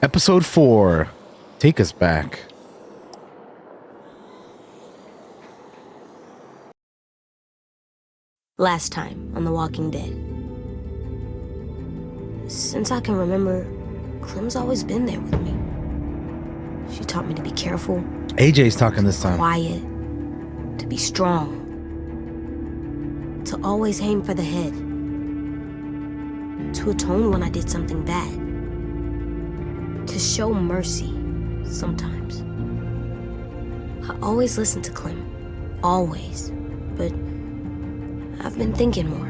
Episode 4. Take us back. Last time on The Walking Dead. Since I can remember, Clem's always been there with me. She taught me to be careful. AJ's talking this time. Quiet. To be strong. To always aim for the head. To atone when I did something bad. To show mercy sometimes. I always listened to Clem. Always. But I've been thinking more.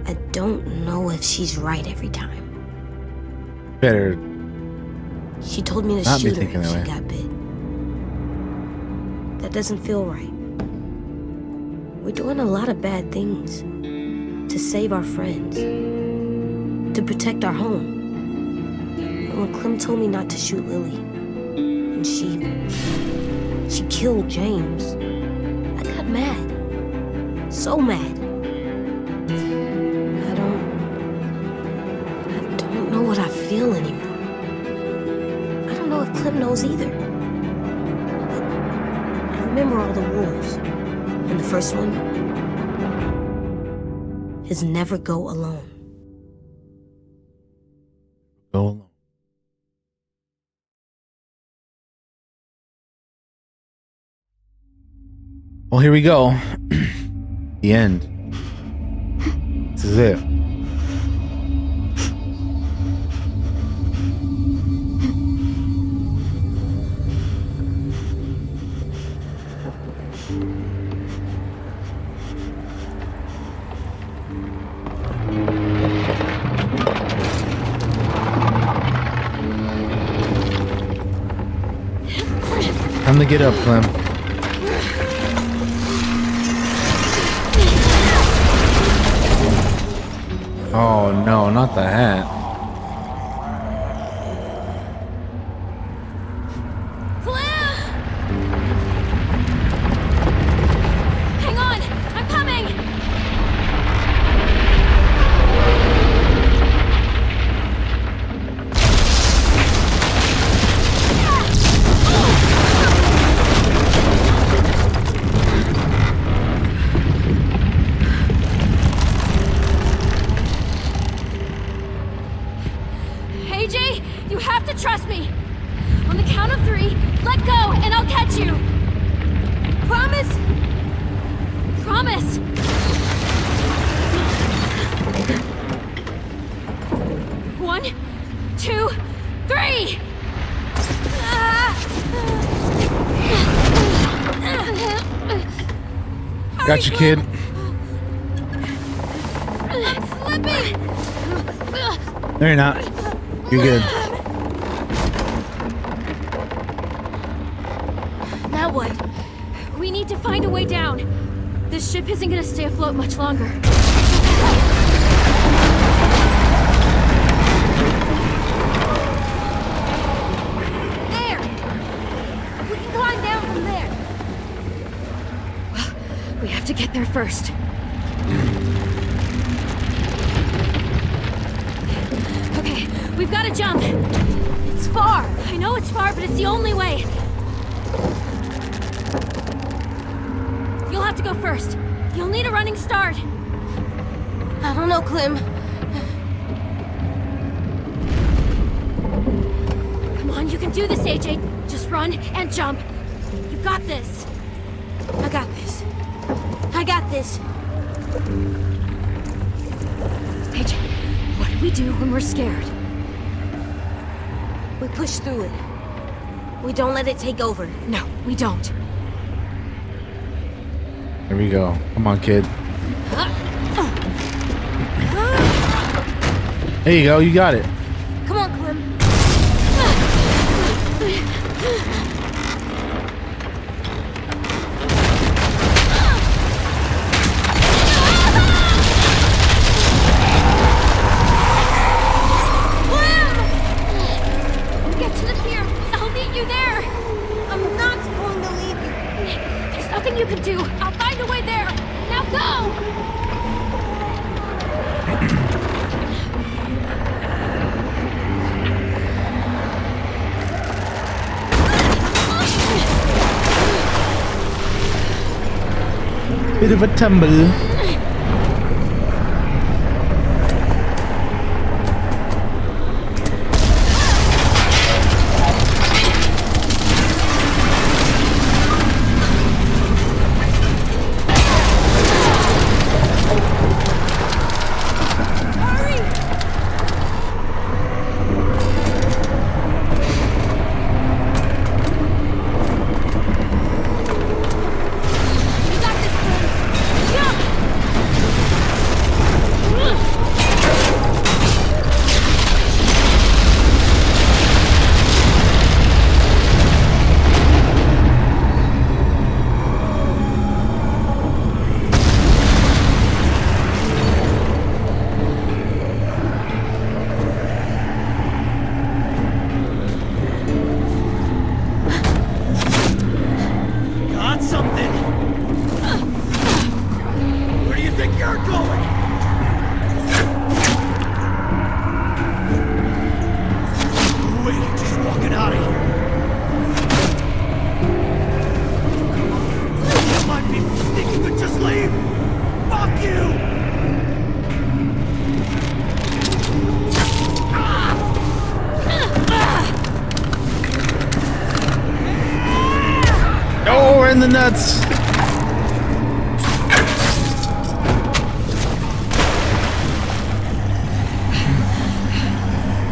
I don't know if she's right every time. Better. She told me to Not be shoot her thinking if that she way. got bit. That doesn't feel right. We're doing a lot of bad things. To save our friends. To protect our home. And when Clem told me not to shoot Lily, and she killed James, I got mad. So mad. I don't know what I feel anymore. I don't know if Clem knows either. But I remember all the rules. And the first one is never go alone. Go alone. Well, here we go. The end. This is it. Time to get up, Clem. Oh no, not the hat. Clem! Hang on! I'm coming! AJ, you have to trust me. On the count of 3, let go and I'll catch you. Promise? Promise. 1, 2, 3. Got you, kid. I'm slipping. No, you're not. You're good. Now what? We need to find a way down. This ship isn't gonna stay afloat much longer. There! We can climb down from there. Well, we have to get there first. Okay, we've got to jump. It's far. I know it's far, but it's the only way. You'll have to go first. You'll need a running start. I don't know, Clem. Come on, you can do this, AJ. Just run and jump. You got this. I got this. I got this. AJ, what do we do when we're scared? We push through it. We don't let it take over. No, we don't. Here we go. Come on, kid. There you go. You got it. Come on, Clem. Get to the pier. I'll meet you there. I'm not going to leave you. There's nothing you can do. I'll find a way there. Now go! Bit of a tumble. In the nuts.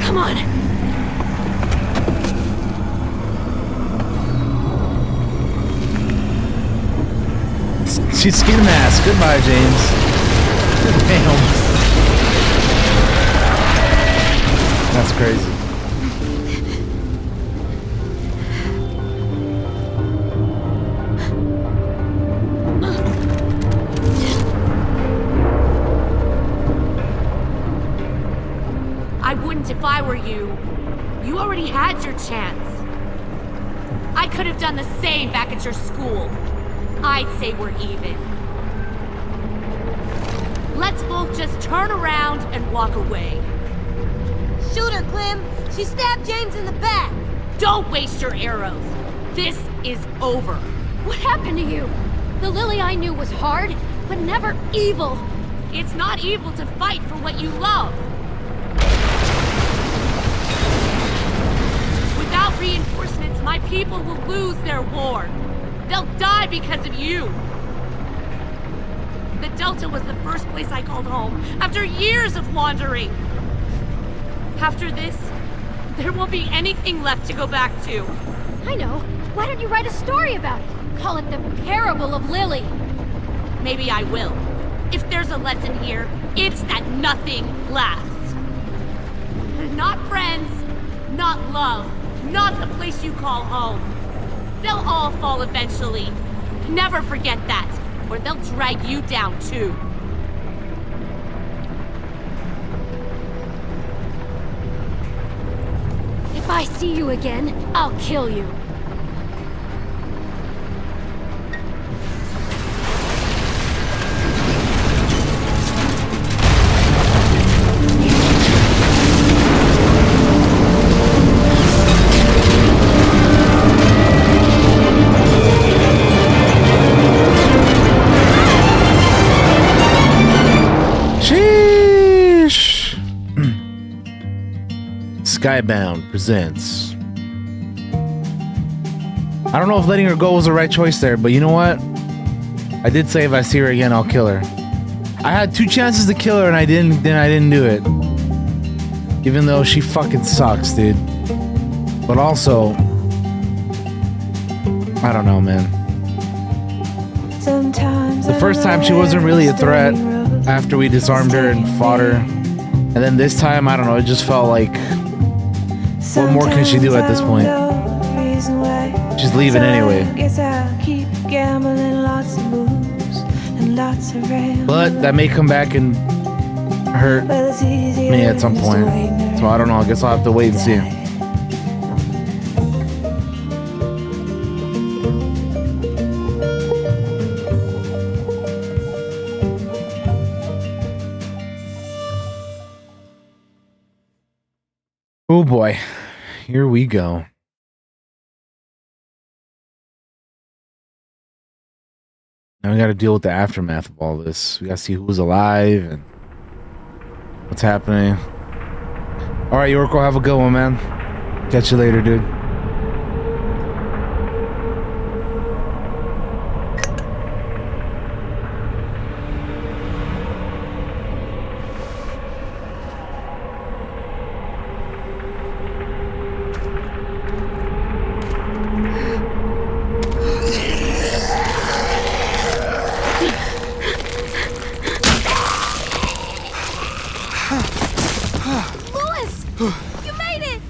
Come on. She's skin mask. Goodbye, James. Damn. That's crazy. If I were you, you already had your chance. I could have done the same back at your school. I'd say we're even. Let's both just turn around and walk away. Shoot her, Clem! She stabbed James in the back! Don't waste your arrows. This is over. What happened to you? The Lily I knew was hard, but never evil. It's not evil to fight for what you love. Without reinforcements, my people will lose their war. They'll die because of you. The Delta was the first place I called home after years of wandering. After this, there won't be anything left to go back to. I know. Why don't you write a story about it? Call it the Parable of Lily. Maybe I will. If there's a lesson here, it's that nothing lasts. Not friends, not love, not the place you call home. They'll all fall eventually. Never forget that, or they'll drag you down too. If I see you again, I'll kill you. Skybound presents. I don't know if letting her go was the right choice there, but you know what? I did say if I see her again, I'll kill her. I had 2 chances to kill her and I didn't do it. Even though she fucking sucks, dude. But also, I don't know, man. The first time she wasn't really a threat after we disarmed her and fought her. And then this time, I don't know, it just felt like, what more can she do at this point? She's leaving anyway. But that may come back and hurt me at some point. So I don't know, I guess I'll have to wait and see. Oh boy, here we go. Now we got to deal with the aftermath of all this. We got to see who's alive and what's happening. All right, Yorko, have a good one, man. Catch you later, dude. Louis! You made it!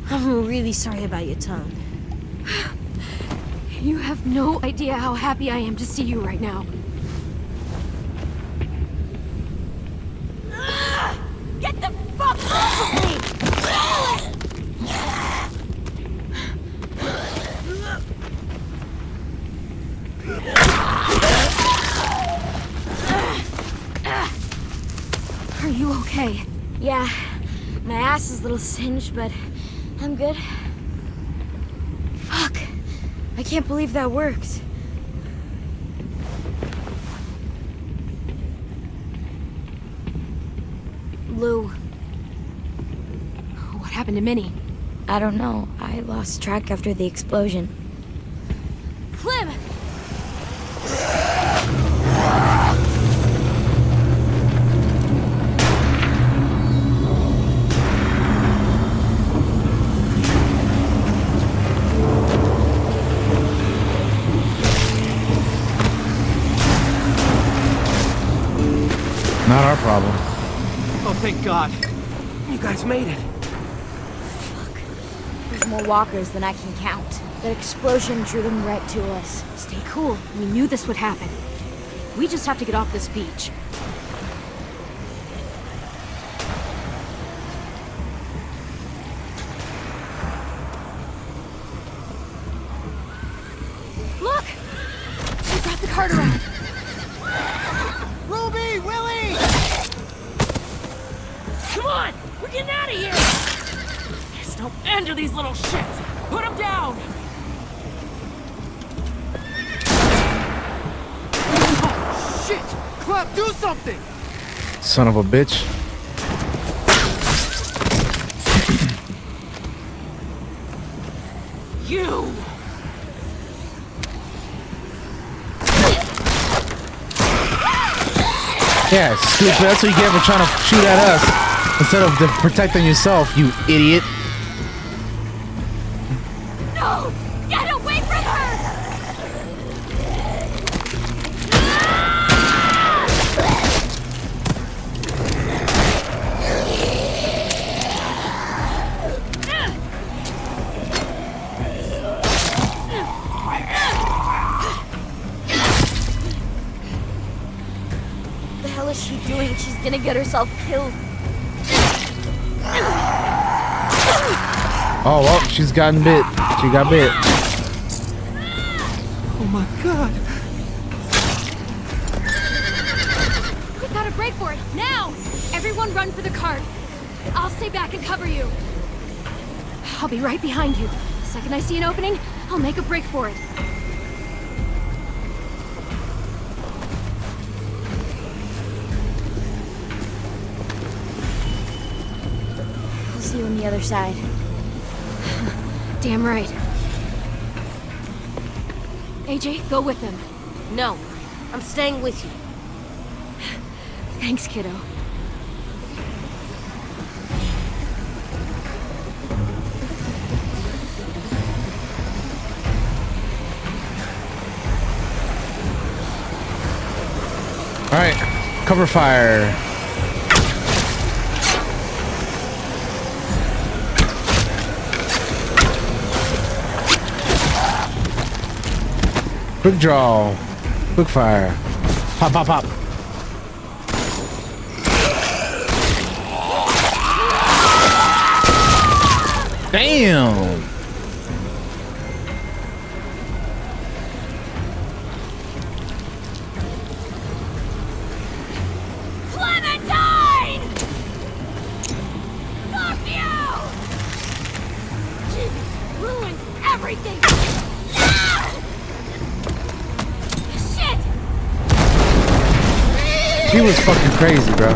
I'm really sorry about your tongue. You have no idea how happy I am to see you right now. Get the fuck off of me! Are you okay? Yeah, my ass is a little singed, but I'm good. Fuck. I can't believe that worked. Lou, What happened to Minnie? I don't know. I lost track after the explosion. Clem! Not our problem. Oh, thank God. You guys made it. There's more walkers than I can count. That explosion drew them right to us. Stay cool. We knew this would happen. We just have to get off this beach. Look! We got the cart around. Ruby, Willie! Come on! We're getting out of here! There's no end to these little shits! Put them down! Oh, shit! Clem, do something! Son of a bitch. You! Yeah, stupid. That's what you get for trying to shoot at us instead of protecting yourself, you idiot. No! Get away from her! What the hell is she doing? She's gonna get herself killed. Oh, well, she's gotten bit. She got bit. Oh my God. We've got to break for it, now! Everyone run for the cart. I'll stay back and cover you. I'll be right behind you. The second I see an opening, I'll make a break for it. I'll see you on the other side. Damn right. AJ, go with them. No, I'm staying with you. Thanks, kiddo. All right, cover fire. Quick draw. Quick fire. Pop, pop, pop. Damn. Clementine! Fuck you! Ruined everything! She was fucking crazy, bro.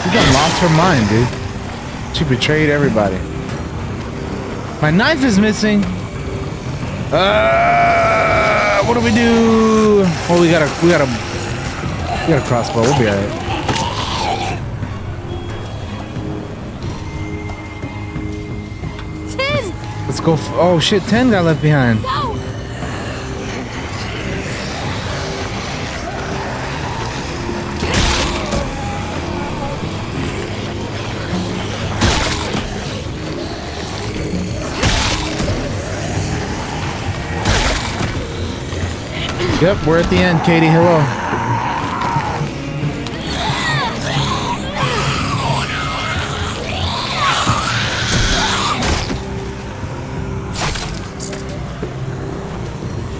She done lost her mind, dude. She betrayed everybody. My knife is missing. What do we do? Oh, we got a crossbow. We'll be alright. Let's go. Oh shit, 10 got left behind. No! Yep, we're at the end, Katie. Hello.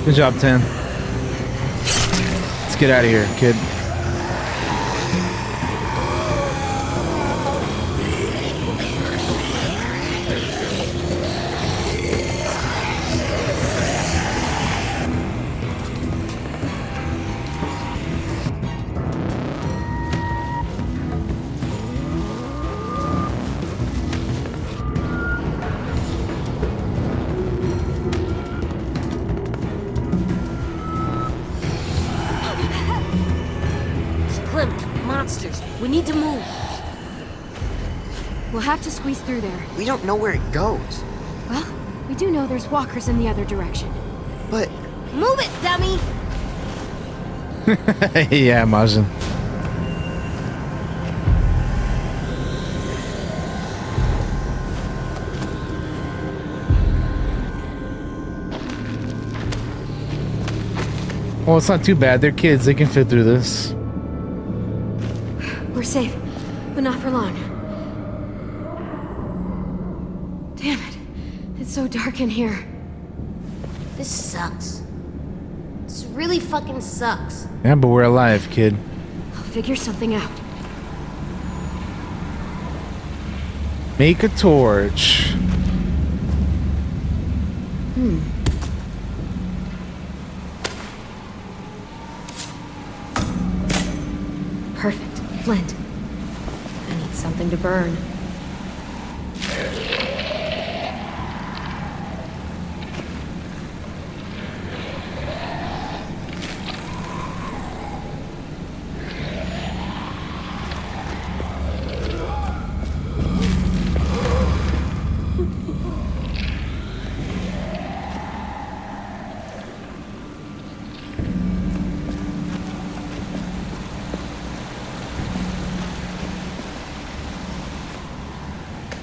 Good job, 10. Let's get out of here, kid. Clem, monsters. We need to move. We'll have to squeeze through there. We don't know where it goes. Well, we do know there's walkers in the other direction. But Move it, dummy! Yeah, Majin. Well, it's not too bad. They're kids. They can fit through this. We're safe, but not for long. Damn it. It's so dark in here. This sucks. This really fucking sucks. Yeah, but we're alive, kid. I'll figure something out. Make a torch. Perfect. Flint. I need something to burn.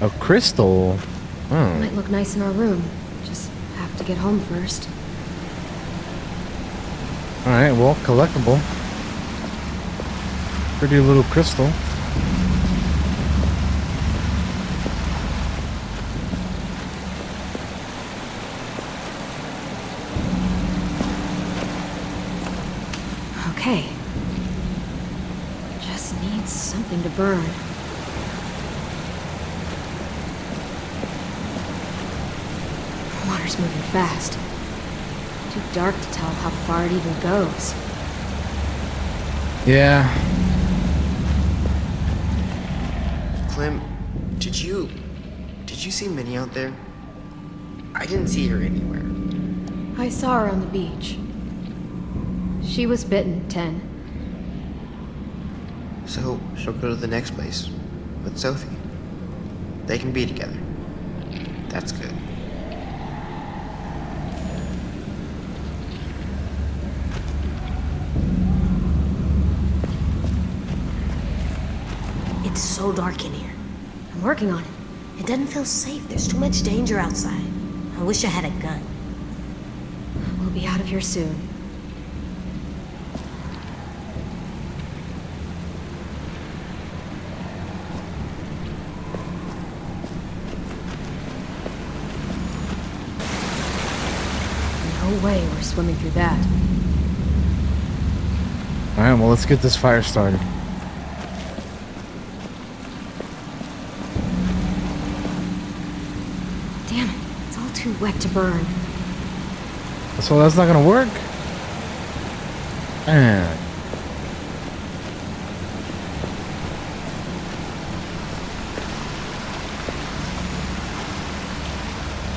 A crystal. Oh. Might look nice in our room. Just have to get home first. All right. Well, collectible. Pretty little crystal. Okay. Just needs something to burn. Water's moving fast. Too dark to tell how far it even goes. Yeah. Clem, did you see Minnie out there? I didn't see her anywhere. I saw her on the beach. She was bitten, 10. So she'll go to the next place with Sophie. They can be together. That's good. It's so dark in here. I'm working on it. It doesn't feel safe. There's too much danger outside. I wish I had a gun. We'll be out of here soon. No way we're swimming through that. All right. Well, let's get this fire started. too wet to burn. So that's not gonna work? Man.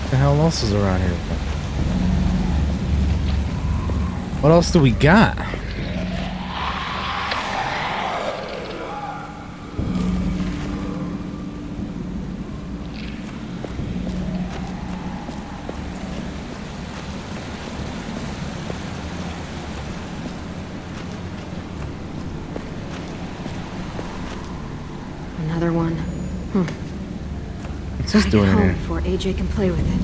What the hell else is around here? What else do we got? Another one. What's this doing in Home here? before AJ can play with it.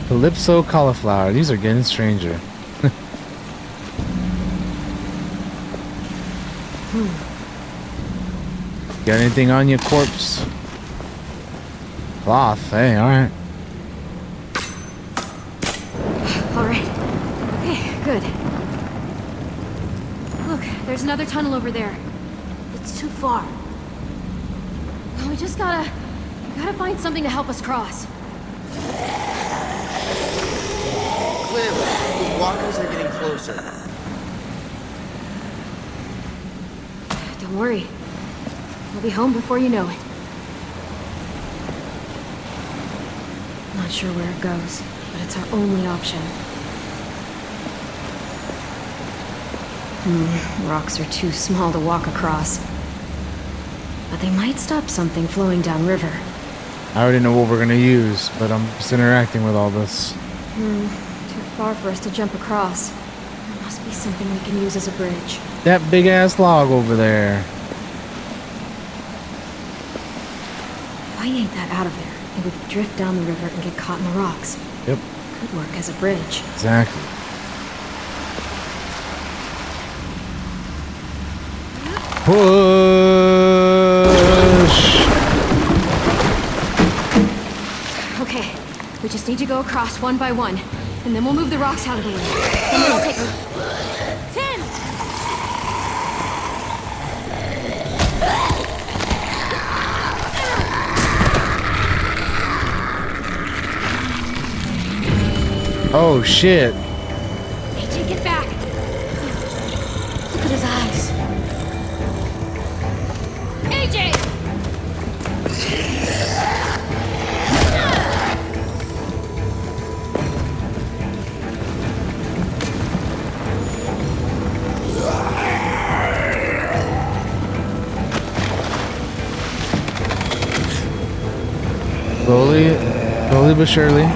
Calypso cauliflower. These are getting stranger. Got anything on your corpse? Cloth. Hey, alright. All right. Okay, good. Look, there's another tunnel over there. It's too far. Well, we just gotta find something to help us cross. Clem, the walkers are getting closer. Don't worry. We'll be home before you know it. Not sure where it goes, but it's our only option. Rocks are too small to walk across. But they might stop something flowing downriver. I already know what we're gonna use, but I'm just interacting with all this. Too far for us to jump across. There must be something we can use as a bridge. That big ass log over there. If I yanked that out of there, it would drift down the river and get caught in the rocks. Yep, Could work as a bridge. exactly. Push. Okay, we just need to go across one by one, and then we'll move the rocks out of the way. And then I'll take... 10! Oh shit. AJ, get back! Look at his eyes. AJ! Slowly but surely.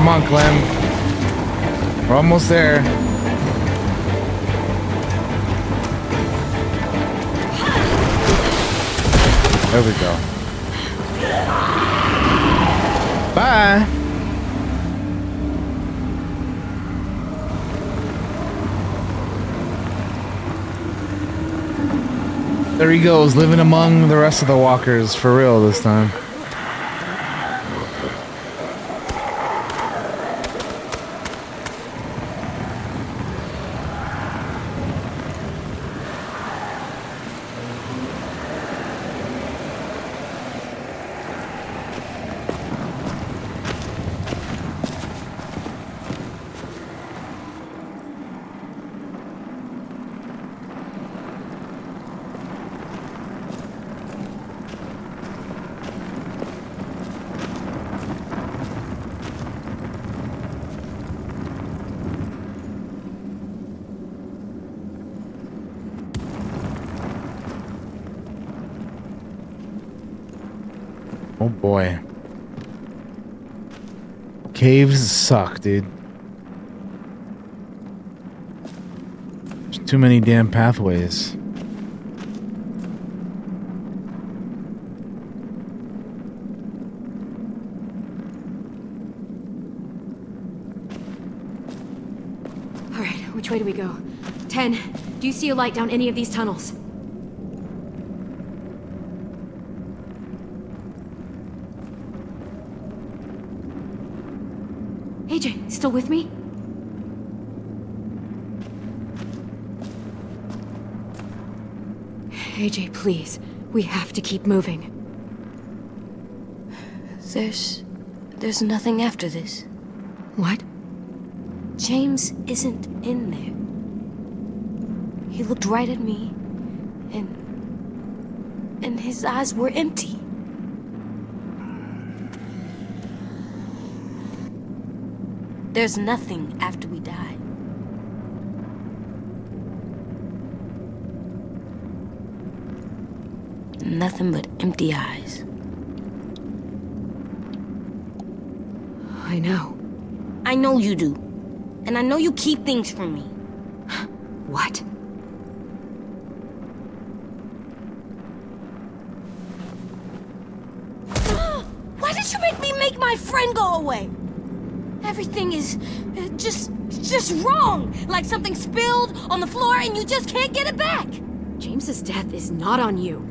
Come on, Clem. We're almost there. There we go. Bye. There he goes, living among the rest of the walkers for real this time. Oh boy. Caves suck, dude. There's too many damn pathways. Which way do we go? 10. Do you see a light down any of these tunnels? AJ, still with me? AJ, please. We have to keep moving. There's nothing after this. What? James isn't in there. He looked right at me, and his eyes were empty. There's nothing after we die. Nothing but empty eyes. I know. I know you do. And I know you keep things from me. What? Why did you make my friend go away? Everything is just wrong. Like something spilled on the floor and you just can't get it back. James's death is not on you.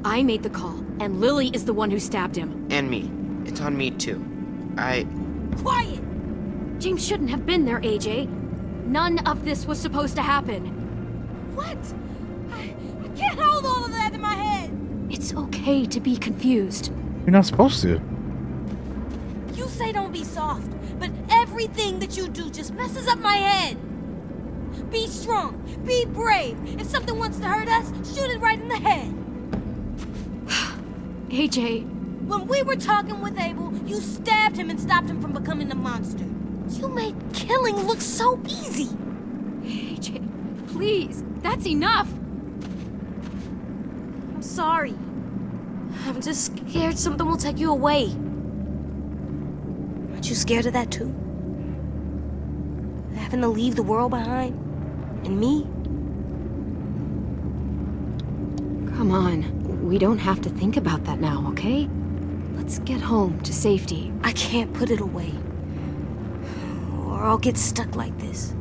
I made the call, and Lily is the one who stabbed him. And me. It's on me too. Quiet! James shouldn't have been there, AJ. None of this was supposed to happen. What? I can't hold all of that in my head. It's okay to be confused. You're not supposed to. You say don't be soft, but everything that you do just messes up my head. Be strong. Be brave. If something wants to hurt us, shoot it right in the head. AJ, When we were talking with Abel, you stabbed him and stopped him from becoming a monster. You made killing look so easy. AJ, please, that's enough. I'm sorry. I'm just scared something will take you away. Aren't you scared of that too? Having to leave the world behind? And me? Come on, we don't have to think about that now, okay? Let's get home to safety. I can't put it away. Or I'll get stuck like this.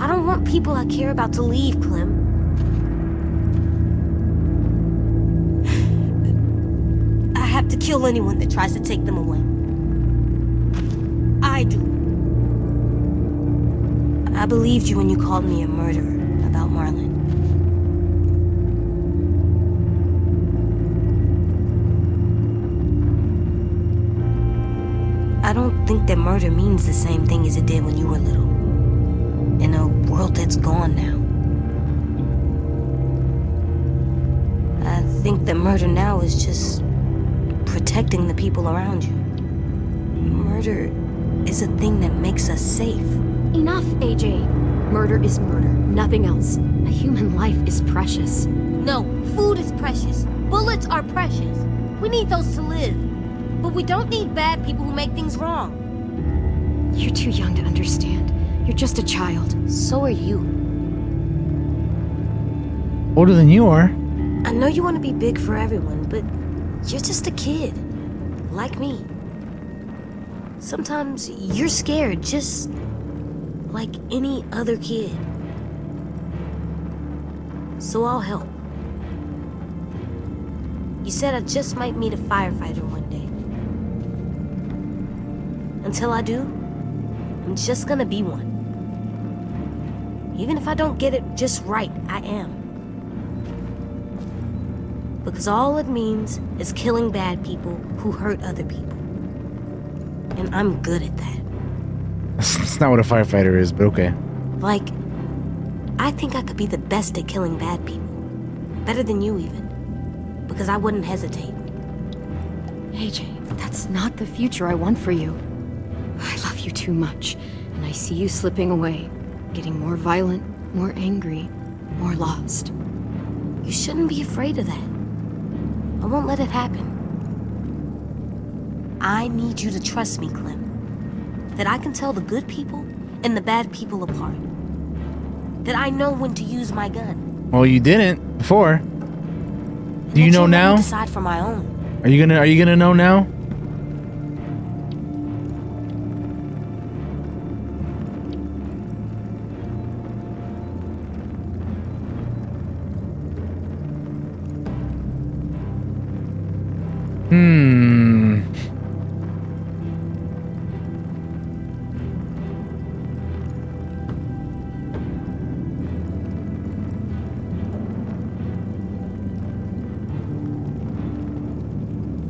I don't want people I care about to leave, Clem. I have to kill anyone that tries to take them away. I do. I believed you when you called me a murderer about Marlon. I don't think that murder means the same thing as it did when you were little. In a world that's gone now. I think that murder now is just protecting the people around you. Murder is a thing that makes us safe. Enough, AJ. Murder is murder, nothing else. A human life is precious. No, food is precious. Bullets are precious. We need those to live. But we don't need bad people who make things wrong. You're too young to understand. You're just a child. So are you. Older than you are. I know you want to be big for everyone, but you're just a kid. Like me. Sometimes you're scared, just like any other kid. So I'll help. You said I just might meet a firefighter one day. Until I do, I'm just gonna be one. Even if I don't get it just right, I am. Because all it means is killing bad people who hurt other people. And I'm good at that. That's not what a firefighter is, but okay. Like, I think I could be the best at killing bad people. Better than you even. Because I wouldn't hesitate. AJ, that's not the future I want for you. I love you too much, and I see you slipping away. Getting more violent, more angry, more lost. You shouldn't be afraid of that. I won't let it happen. I need you to trust me, Clem. That I can tell the good people and the bad people apart. That I know when to use my gun. Well, you didn't before. Do you know Let me now? decide for my own. Are you gonna know now?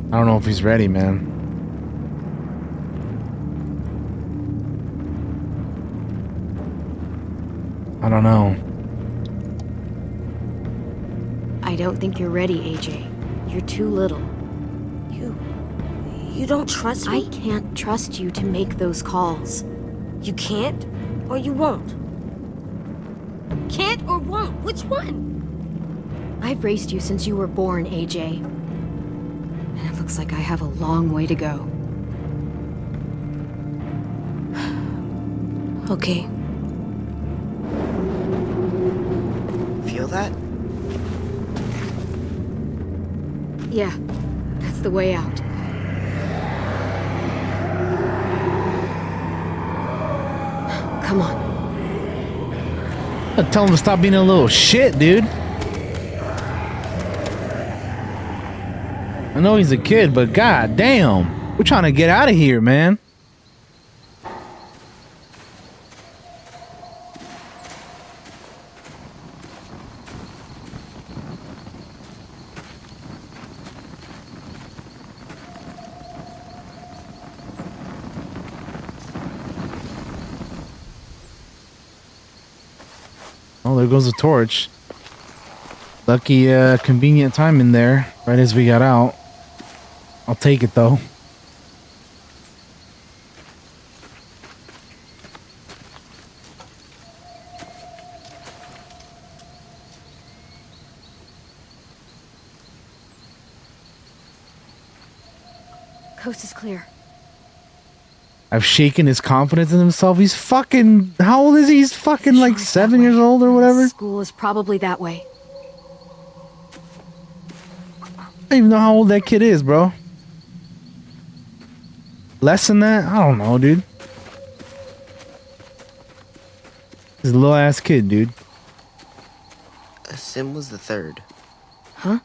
I don't know if he's ready, man. I don't know. I don't think you're ready, AJ. You're too little. You don't trust me? I can't trust you to make those calls. You can't, or you won't? Can't or won't? Which one? I've raised you since you were born, AJ. And it looks like I have a long way to go. Okay. Feel that? Yeah, that's the way out. Come on. Tell him to stop being a little shit, dude. I know he's a kid, but god damn. We're trying to get out of here, man. Oh, there goes the torch. Lucky, convenient time in there, right as we got out. I'll take it, though. Coast is clear. I've shaken his confidence in himself. He's fucking... How old is he? He's fucking like 7 years old or whatever. School is probably that way. I don't even know how old that kid is, bro. Less than that? I don't know, dude. He's a little ass kid, dude. Sim was the third. Huh?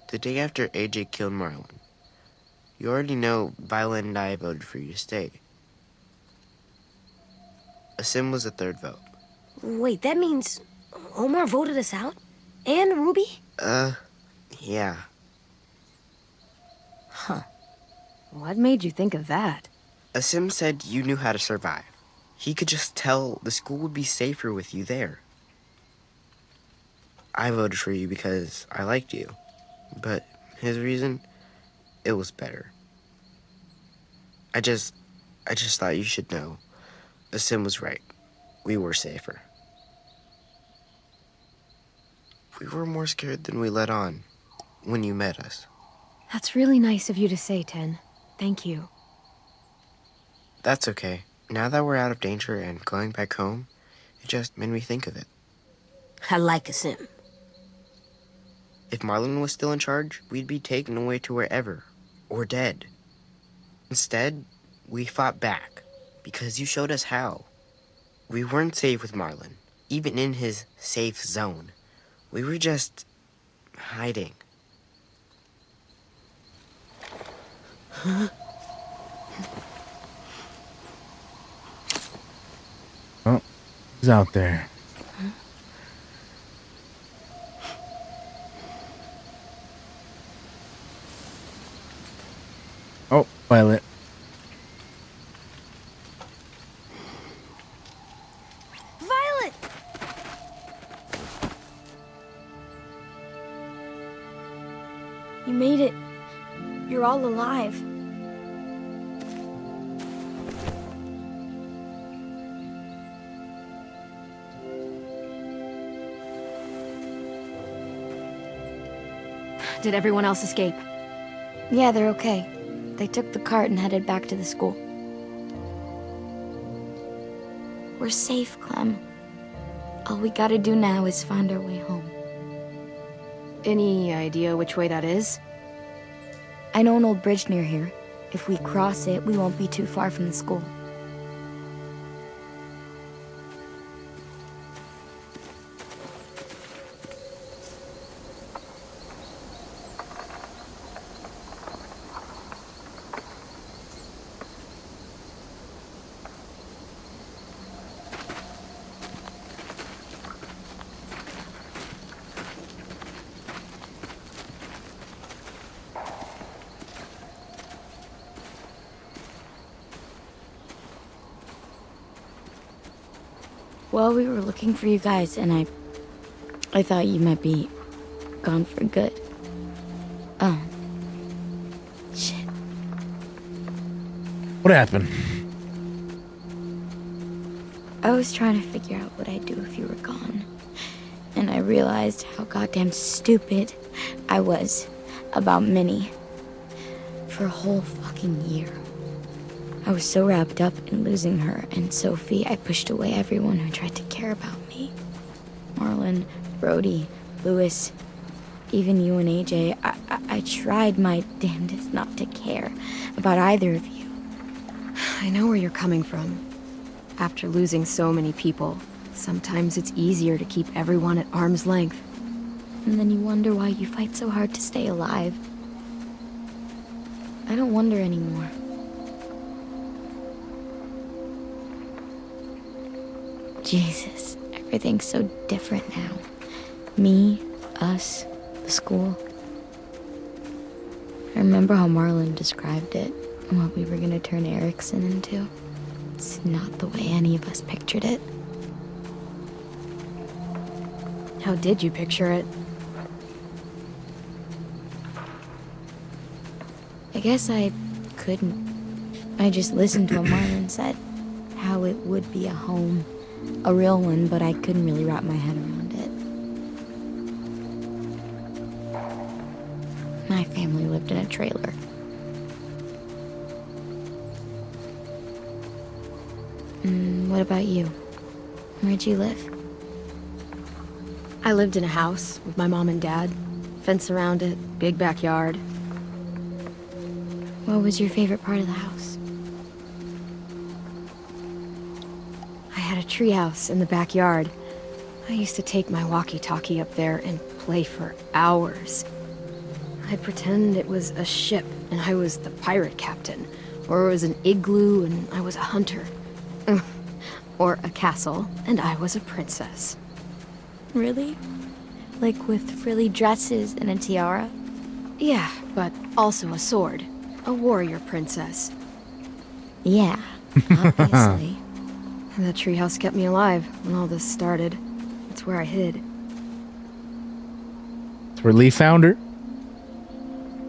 The day after AJ killed Marlon. You already know Violet and I voted for you to stay. Sim was the third vote. Wait, that means Omar voted us out? And Ruby? Yeah. Huh. What made you think of that? Sim said you knew how to survive. He could just tell the school would be safer with you there. I voted for you because I liked you. But his reason, it was better. I just thought you should know. Sim was right. We were safer. We were more scared than we let on when you met us. That's really nice of you to say, Ten. Thank you. That's okay. Now that we're out of danger and going back home, it just made me think of it. I like a Sim. If Marlon was still in charge, we'd be taken away to wherever, or dead. Instead, we fought back, because you showed us how. We weren't safe with Marlon, even in his safe zone. We were just hiding. Oh, he's out there. Oh, Violet. Violet! You made it. You're all alive. Did everyone else escape? Yeah, they're okay. They took the cart and headed back to the school. We're safe, Clem. All we gotta do now is find our way home. Any idea which way that is? I know an old bridge near here. If we cross it, we won't be too far from the school. Well, we were looking for you guys, and I thought you might be gone for good. Oh. Shit. What happened? I was trying to figure out what I'd do if you were gone. And I realized how goddamn stupid I was about Minnie. For a whole fucking year. I was so wrapped up in losing her and Sophie, I pushed away everyone who tried to care about me. Marlon, Brody, Lewis, even you and AJ. I tried my damnedest not to care about either of you. I know where you're coming from. After losing so many people, sometimes it's easier to keep everyone at arm's length. And then you wonder why you fight so hard to stay alive. I don't wonder anymore. Jesus, everything's so different now. Me, us, the school. I remember how Marlon described it, what we were gonna turn Erickson into. It's not the way any of us pictured it. How did you picture it? I guess I couldn't. I just listened to what Marlon said. How it would be a home. A real one, but I couldn't really wrap my head around it. My family lived in a trailer. What about you? Where'd you live? I lived in a house with my mom and dad. Fence around it, big backyard. What was your favorite part of the house? I had a treehouse in the backyard. I used to take my walkie-talkie up there and play for hours. I'd pretend it was a ship and I was the pirate captain, or it was an igloo and I was a hunter. Or a castle and I was a princess. Really? Like with frilly dresses and a tiara? Yeah, but also a sword. A warrior princess. Yeah, obviously. And the treehouse kept me alive when all this started. It's where I hid. It's where Lee found her.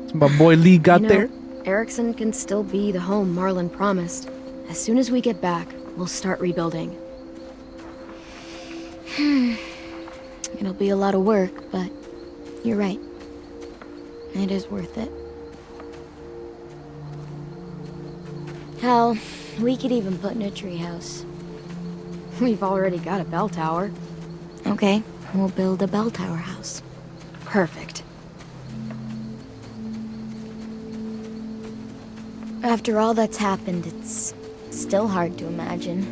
It's my boy Lee got there. Erickson can still be the home Marlon promised. As soon as we get back, we'll start rebuilding. It'll be a lot of work, but you're right. It is worth it. Hell, we could even put in a treehouse. We've already got a bell tower. Okay, we'll build a bell tower house. Perfect. After all that's happened, it's still hard to imagine.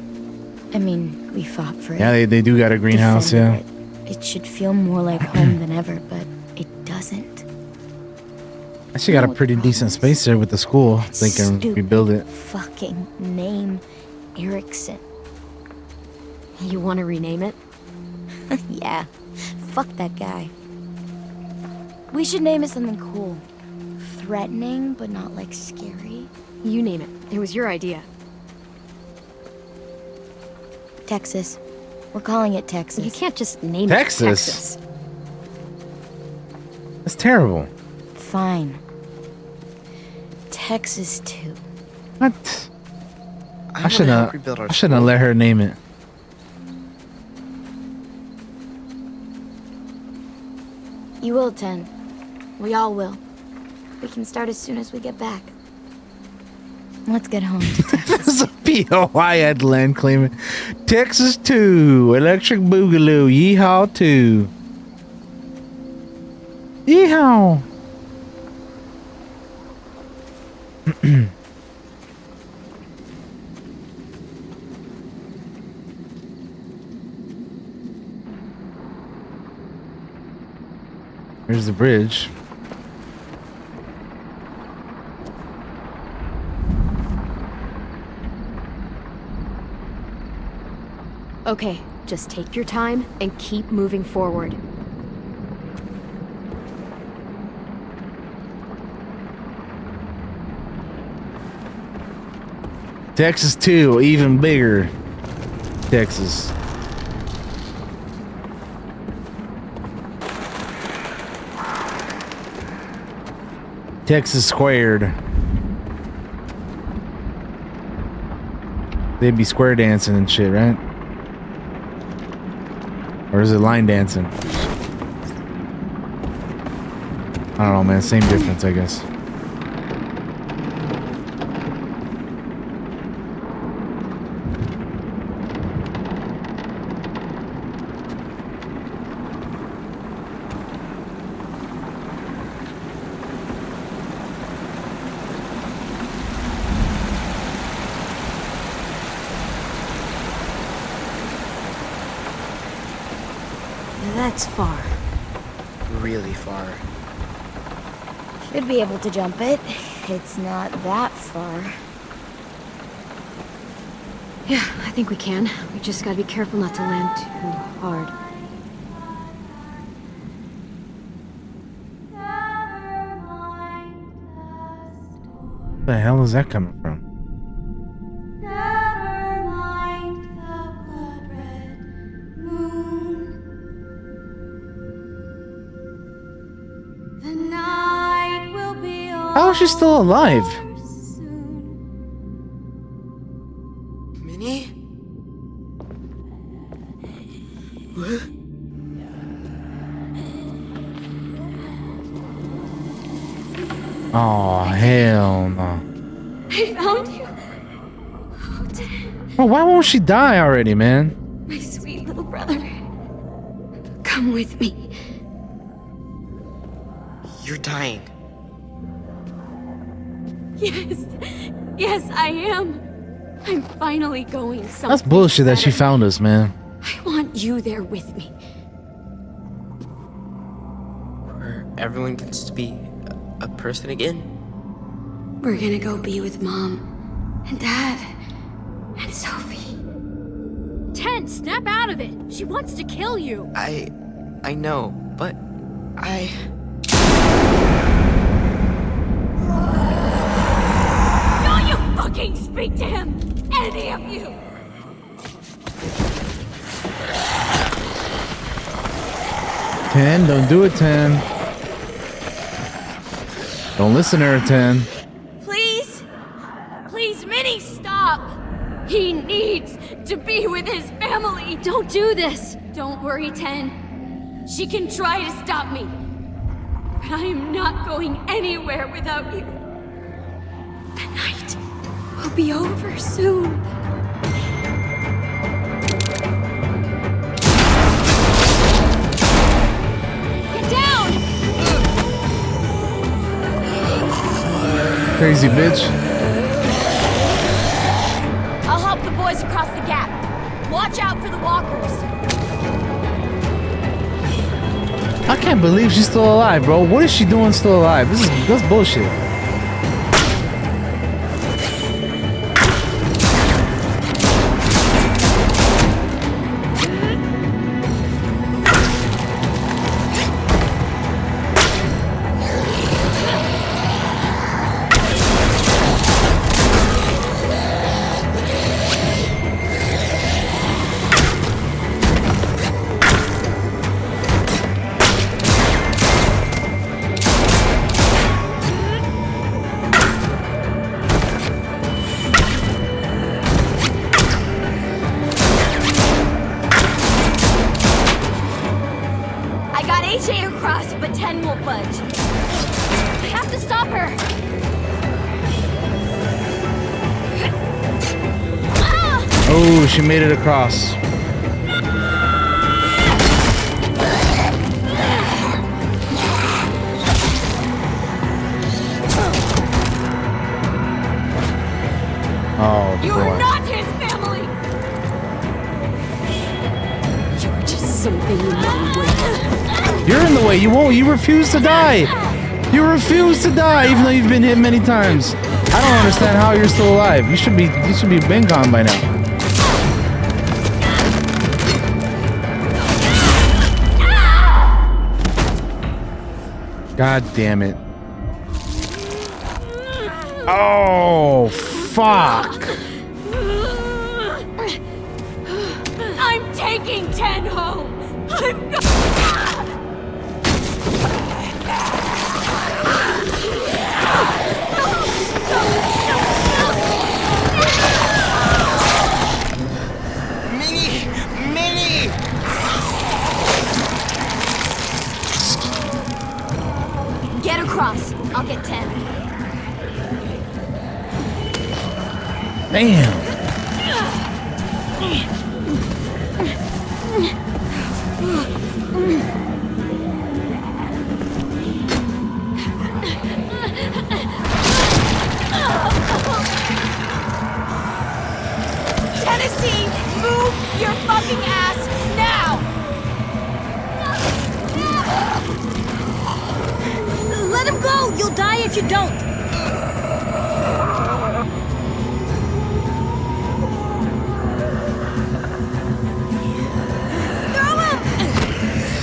I mean, we fought for it. Yeah, they do got a greenhouse, yeah. Defended it. It should feel more like home than ever, but it doesn't. Actually got a pretty decent space there with the school. They can rebuild it. Fucking name, Erickson. You want to rename it? Yeah, fuck that guy. We should name it something cool. Threatening, but not like scary. You name it. It was your idea. Texas. We're calling it Texas. You can't just name Texas? it Texas. That's terrible. Fine. Texas too. What? I wanna shouldn't help have. rebuild our I shouldn't have school. let her name it. You will, Ten. We all will. We can start as soon as we get back. Let's get home to Texas. Sophia Yo, I had to land claiming. Texas 2, Electric Boogaloo, Yeehaw 2. Yeehaw. Here's the bridge. Okay, just take your time and keep moving forward. Texas 2, even bigger. Texas. Texas squared. They'd be square dancing and shit, right? Or is it line dancing? I don't know, man. Same difference, I guess. That's far. Really far. Should be able to jump it. It's not that far. Yeah, I think we can. We just gotta be careful not to land too hard. Where the hell is that coming from? How is she still alive? Minnie? What? Oh, hell no. I found you. Oh, why won't she die already, man? My sweet little brother. Come with me. You're dying. Yes. Yes, I am. I'm finally going somewhere. That's bullshit that she found us, man. I want you there with me. Where everyone gets to be a person again. We're gonna go be with Mom and Dad and Sophie. Ten, snap out of it. She wants to kill you. I know, but Don't you fucking speak to him! Any of you! 10, don't do it, 10. Don't listen to her, 10. Please? Please, Minnie, stop! He needs to be with his family! Don't do this. Don't worry, Ten. She can try to stop me. But I am not going anywhere without you. The night will be over soon. Get down! Crazy bitch. I'll help the boys across the gap. Watch out for the walkers. I can't believe she's still alive, bro. What is she doing still alive? That's bullshit. have to stop her! Oh, she made it across. Oh, You're boy. not his family! You're just something in my way. You're in the way. You won't. You refuse to die. You refuse to die, even though you've been hit many times. I don't understand how you're still alive. You should be been gone by now. God damn it. Oh, fuck. I'm taking 10 home! I'm go- Minnie! Minnie! Get across. I'll get 10. Damn. Tennessee, move your fucking ass now! Let him go! You'll die if you don't! Throw him!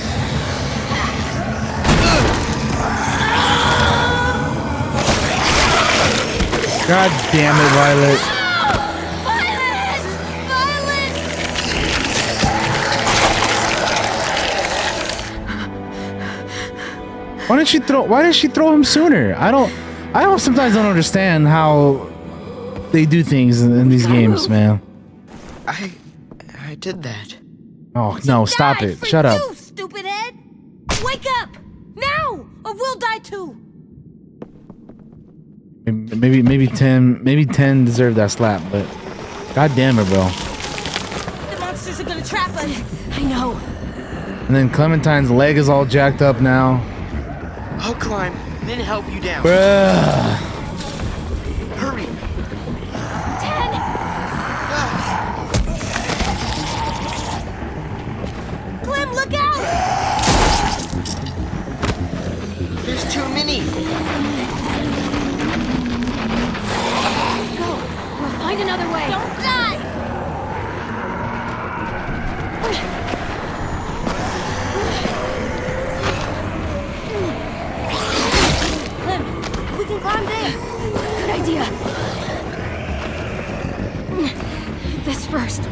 God damn it, Violet. Why did she throw him sooner? I sometimes don't understand how they do things in these games, man. I did that. Oh, no, stop Die it. for Shut up. you, stupid head! Wake up! Now! Or we'll die too! Maybe 10 deserved that slap, but god damn it, bro. The monsters are gonna trap us! I know. And then Clementine's leg is all jacked up now. I'll climb, then help you down. Bruh. Hurry! 10! Clem, look out! There's too many! Go. We'll find another way. Don't die! Clem, we can climb there! Good idea. This first.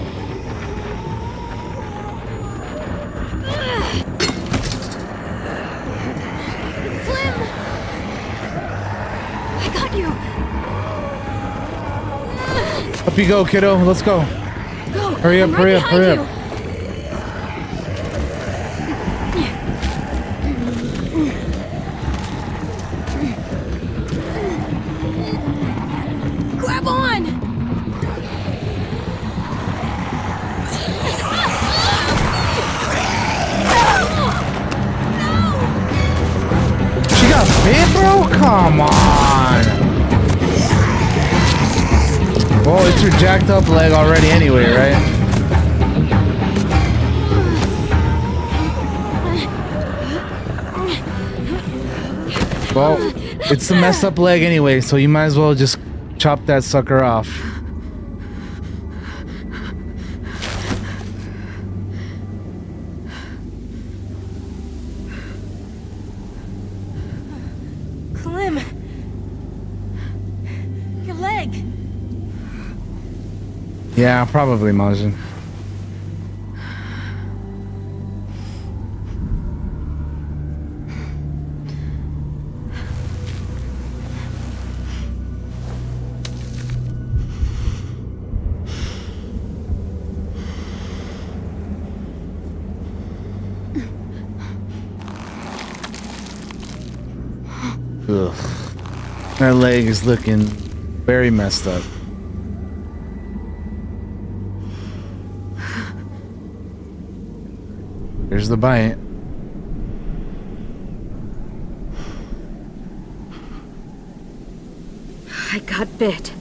Clem! I got you. Up you go, kiddo. Let's go. Go. Hurry up, I'm hurry right up, hurry behind up. you. Grab on. She got bit, bro? Come on. Well, it's your jacked up leg already anyway, right? Well, it's the messed up leg anyway, so you might as well just chop that sucker off. Clem! Your leg! Yeah, probably, Majin. Ugh. That leg is looking very messed up. There's the bite. I got bit.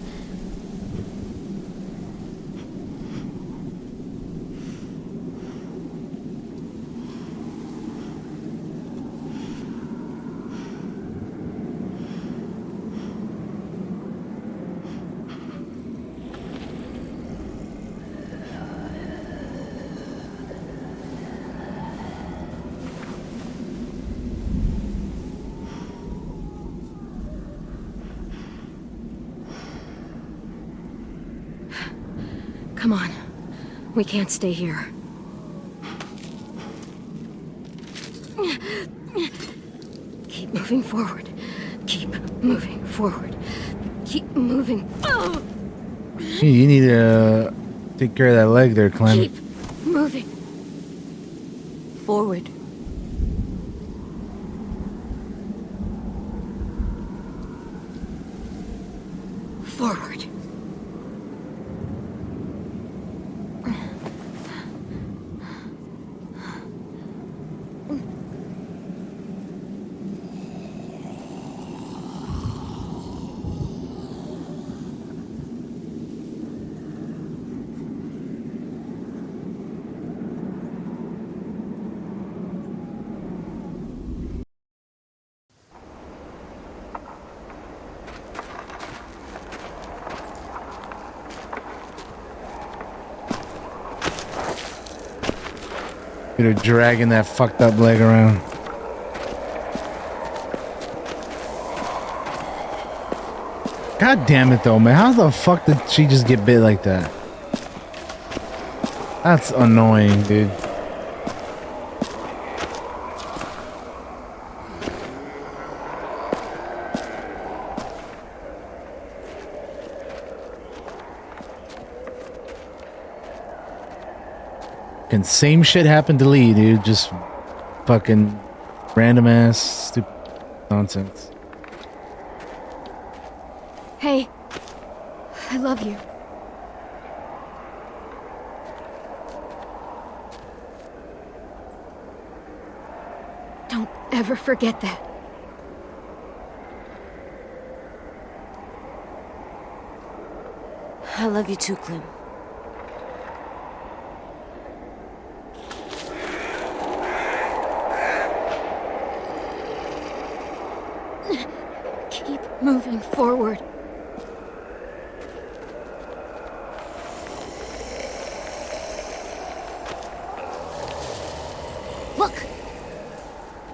Come on. We can't stay here. Keep moving forward. Keep moving forward. Keep moving. Oh! You need to take care of that leg there, Clem. Keep moving. Forward. Forward. You're dragging that fucked up leg around. God damn it though, man. How the fuck did she just get bit like that? That's annoying, dude. And same shit happened to Lee, dude. Just fucking random ass stupid nonsense. Hey. I love you. Don't ever forget that. I love you too, Clem. Keep moving forward. Look!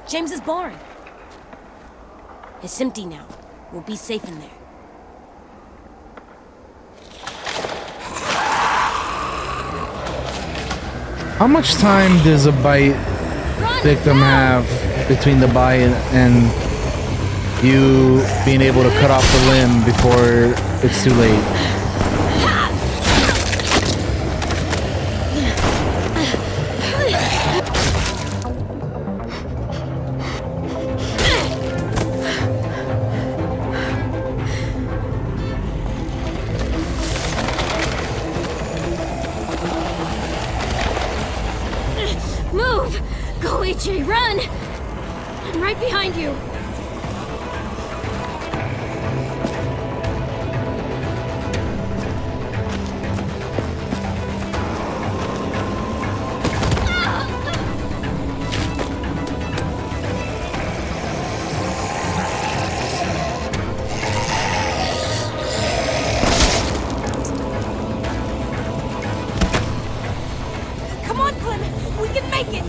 James's barn. It's empty now. We'll be safe in there. How much time does a bite victim have between the bite and you being able to cut off the limb before it's too late? Move! Go, AJ, run! I'm right behind you. Come on, Clem! We can make it!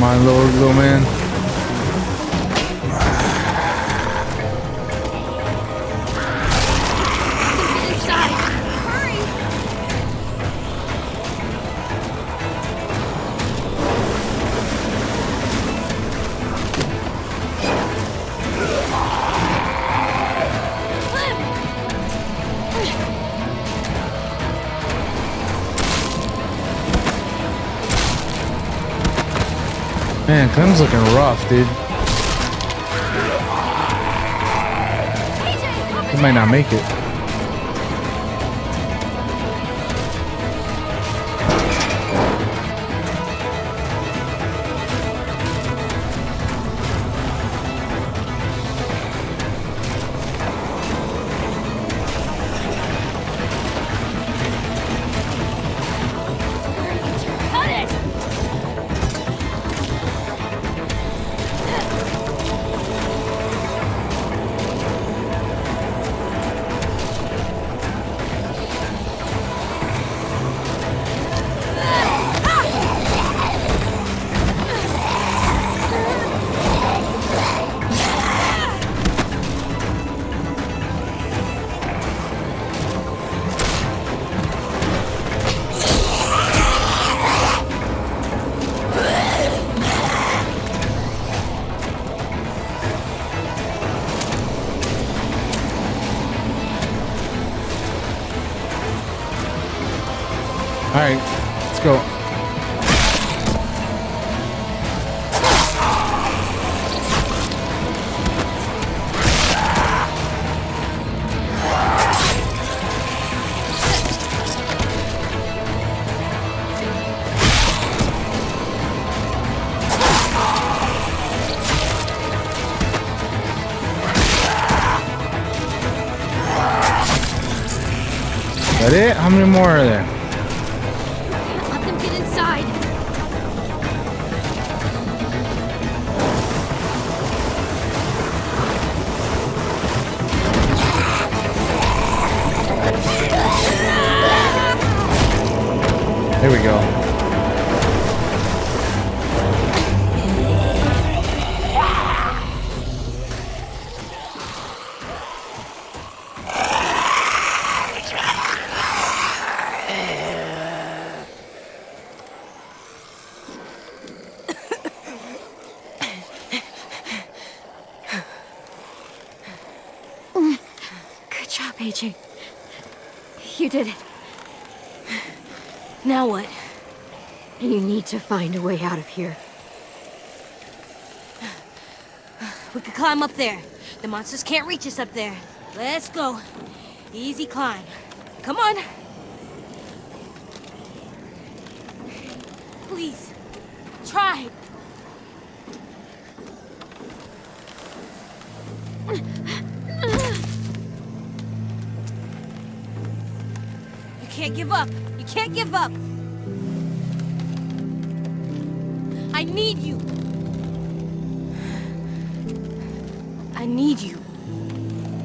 My little man. Get inside! Hurry! Man, Clem's looking rough, dude. He might not make it. Cut it! All right, let's go. That it? How many more are there? Let them get inside. There we go. Good job, AJ. You did it. Now what? You need to find a way out of here. We could climb up there. The monsters can't reach us up there. Let's go. Easy climb. Come on. Please. Try. You can't give up. You can't give up. I need you. I need you.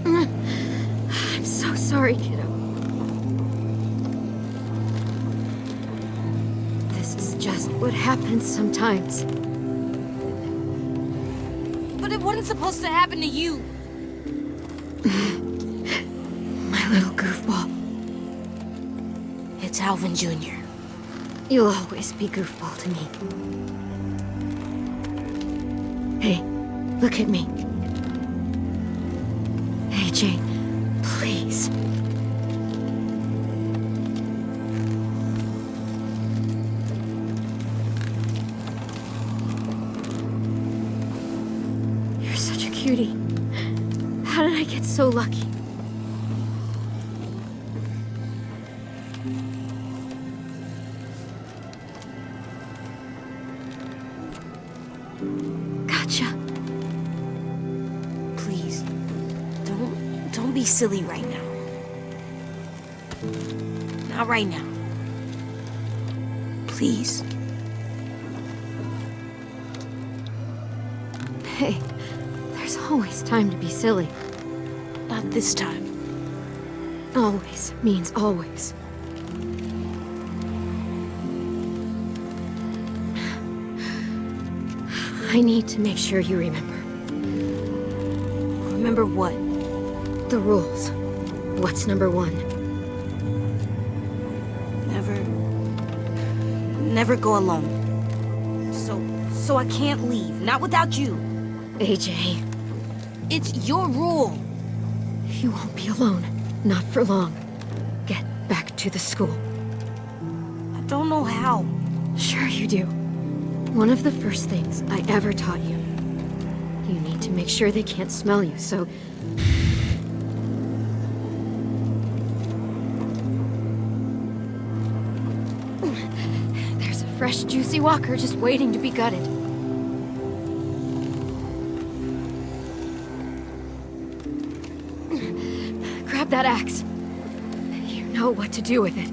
I'm so sorry, kiddo. This is just what happens sometimes. But it wasn't supposed to happen to you. My little goofball. It's Alvin Jr. You'll always be goofball to me. Hey, look at me. AJ, please. You're such a cutie. How did I get so lucky? Gotcha. Please. Don't be silly right now. Not right now. Please. Hey, there's always time to be silly. Not this time. Always means always. I need to make sure you remember. Remember what? The rules. What's number 1? Never go alone. So I can't leave. Not without you. AJ, It's your rule. you won't be alone. Not for long. Get back to the school. I don't know how. Sure you do. One of the first things I ever taught you. You need to make sure they can't smell you, so... There's a fresh, juicy walker just waiting to be gutted. Grab that axe. You know what to do with it.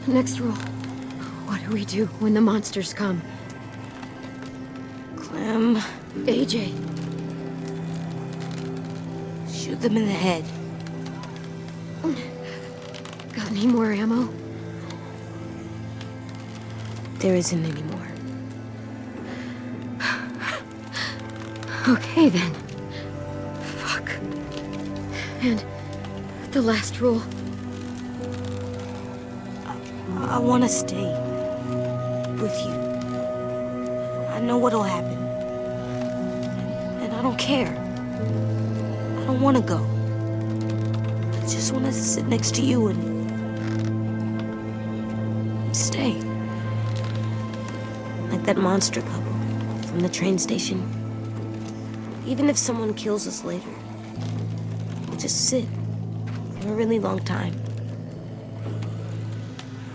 Next rule. What do we do when the monsters come? Clem, AJ, shoot them in the head. got any more ammo? There isn't any more. Okay then. Fuck. And the last rule. I want to stay with you. I know what'll happen. And I don't care. I don't want to go. I just want to sit next to you and stay. Like that monster couple from the train station. Even if someone kills us later, we'll just sit for a really long time.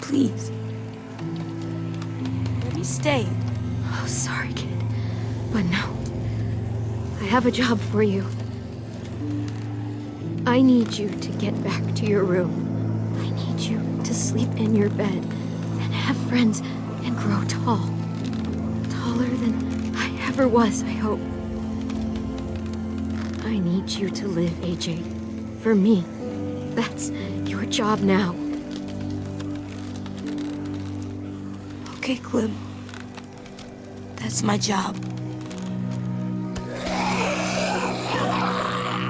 Please. Let me stay. Oh, sorry, kid. But no. I have a job for you. I need you to get back to your room. I need you to sleep in your bed and have friends and grow tall. Taller than I ever was, I hope. I need you to live, AJ. For me. That's your job now. Okay, Clem. That's my job.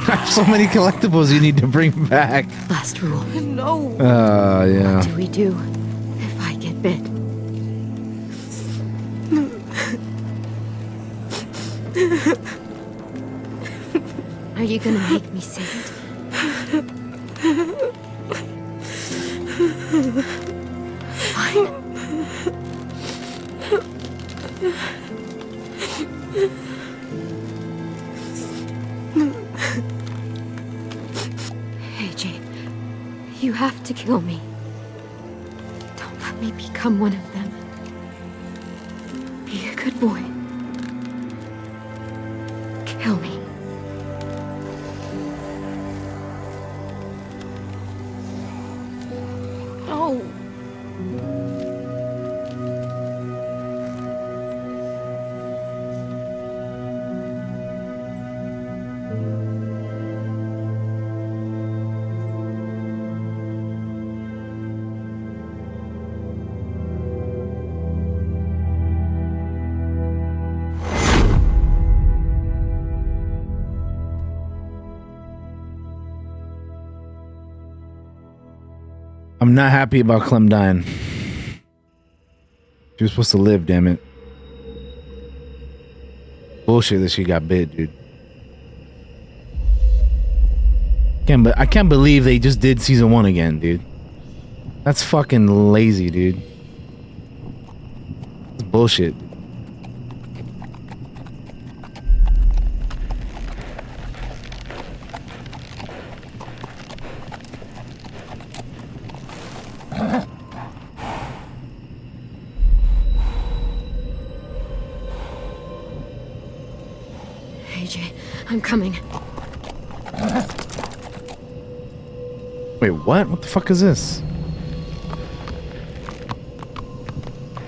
I have so many collectibles you need to bring back. Last rule. No. Yeah. What do we do if I get bit? Are you gonna make me say it? Fine. AJ, you have to kill me. Don't let me become one of them. Be a good boy. Kill me. No. I'm not happy about Clem dying. She was supposed to live, damn it. Bullshit that she got bit, dude. I can't believe they just did season 1 again, dude. That's fucking lazy, dude. It's bullshit. I'm coming. Wait, what? What the fuck is this?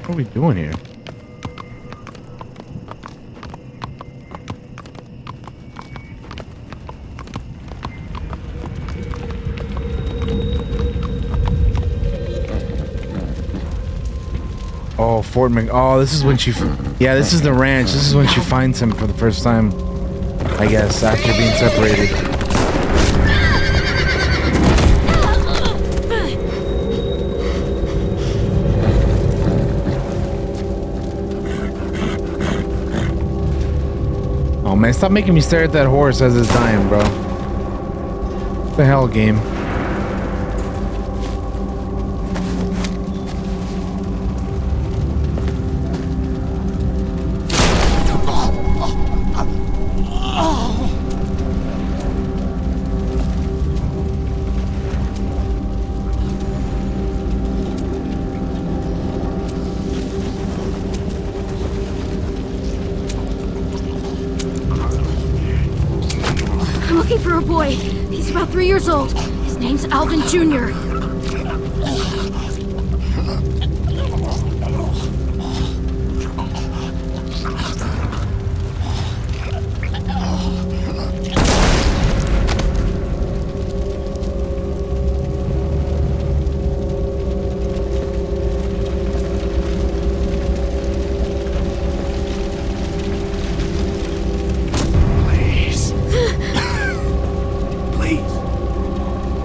What are we doing here? Oh, Fort Mc... Oh, this is when she... Yeah, this is the ranch. This is when she finds him for the first time. I guess, after being separated. Oh, man, stop making me stare at that horse as it's dying, bro. What the hell, game? I'm looking for a boy. He's about 3 years old. His name's Alvin Jr.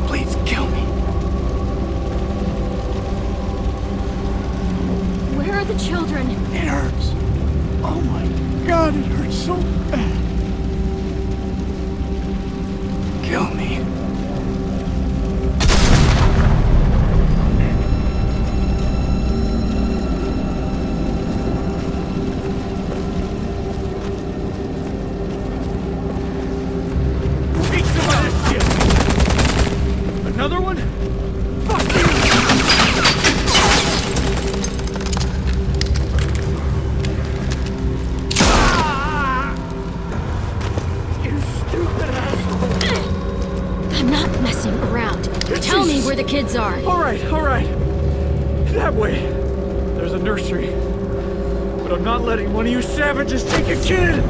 Please kill me. Where are the children? It hurts. Oh my God, it hurts so bad. Kill me. Take some of this shit. Another one? Fuck you! You stupid asshole! I'm not messing around. Tell me where the kids are. All right. That way. There's a nursery. But I'm not letting one of you savages take a kid!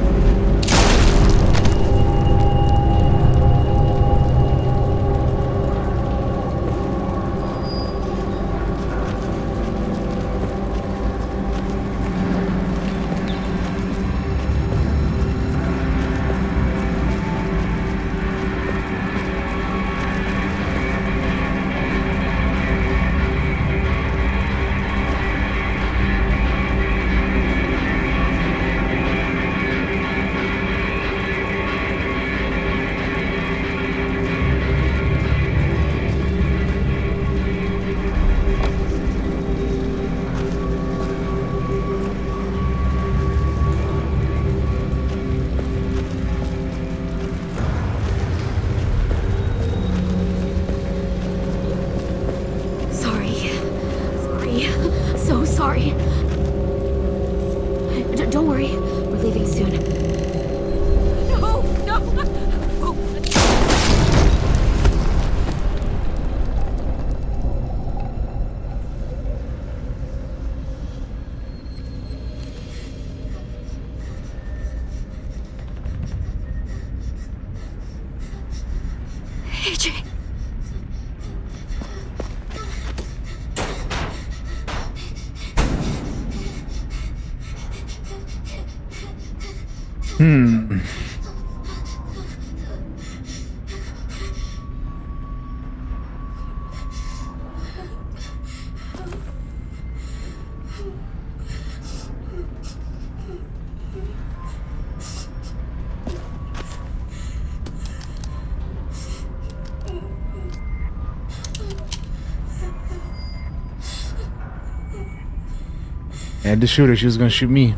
So sorry. Don't worry. We're leaving soon. No! AJ. I had to shoot her. She was gonna shoot me.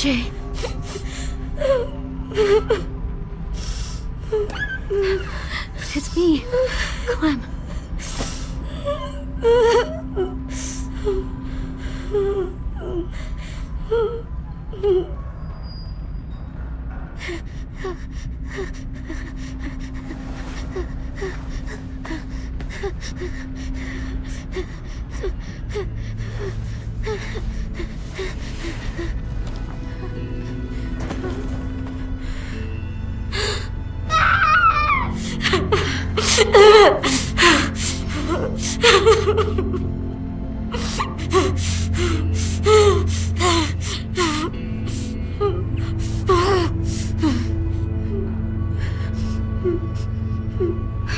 Jay. It's me, Clem.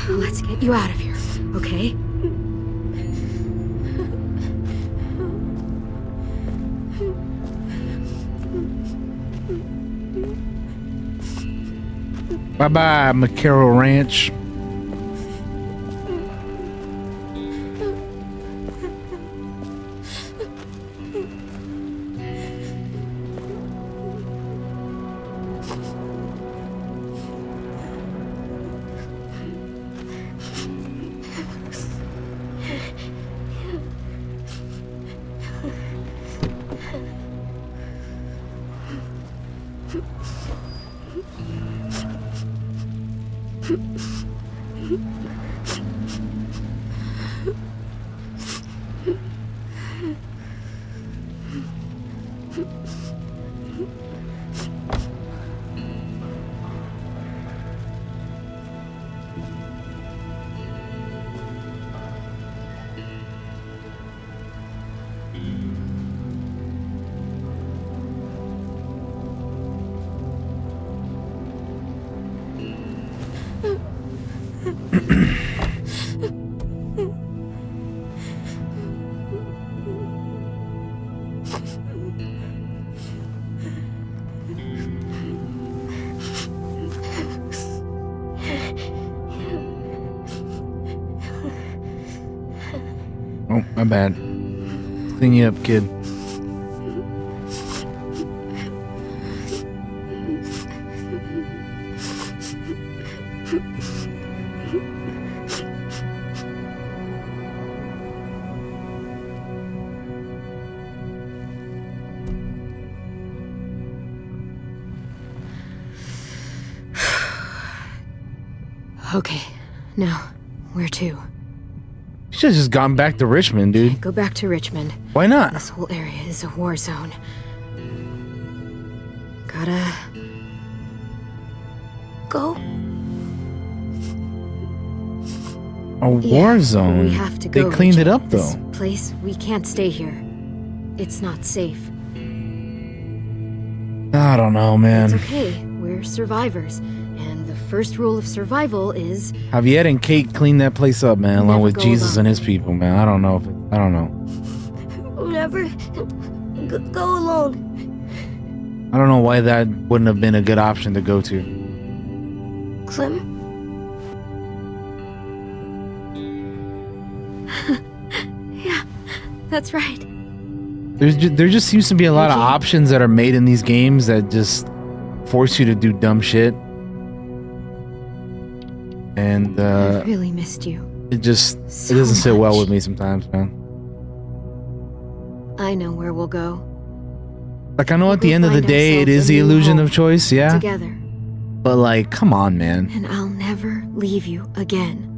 Let's get you out of here, okay? Bye-bye, McCarroll Ranch. Oh, my bad. Clean you up, kid. Okay, now, where to? You should have just gone back to Richmond, dude. Go back to Richmond. Why not? This whole area is a war zone. Gotta... Go? A war zone? We have to go. They cleaned it Rachel. up, though. This place, we can't stay here. It's not safe. I don't know, man. It's okay. We're survivors. And the first rule of survival is... Javier and Kate cleaned that place up, man, along Never with go Jesus alone. and his people, man. I don't know. I don't know. Never go alone. I don't know why that wouldn't have been a good option to go to. Clem? Yeah, that's right. There just seems to be a lot of Okay. options that are made in these games that just force you to do dumb shit. And I really missed you. it just So it doesn't sit well much. with me sometimes, man. I know where we'll go. Like, I know We'll at the go end of the find day, it ourselves is a the new illusion home of choice, yeah. Together. But like, come on, man. And I'll never leave you again.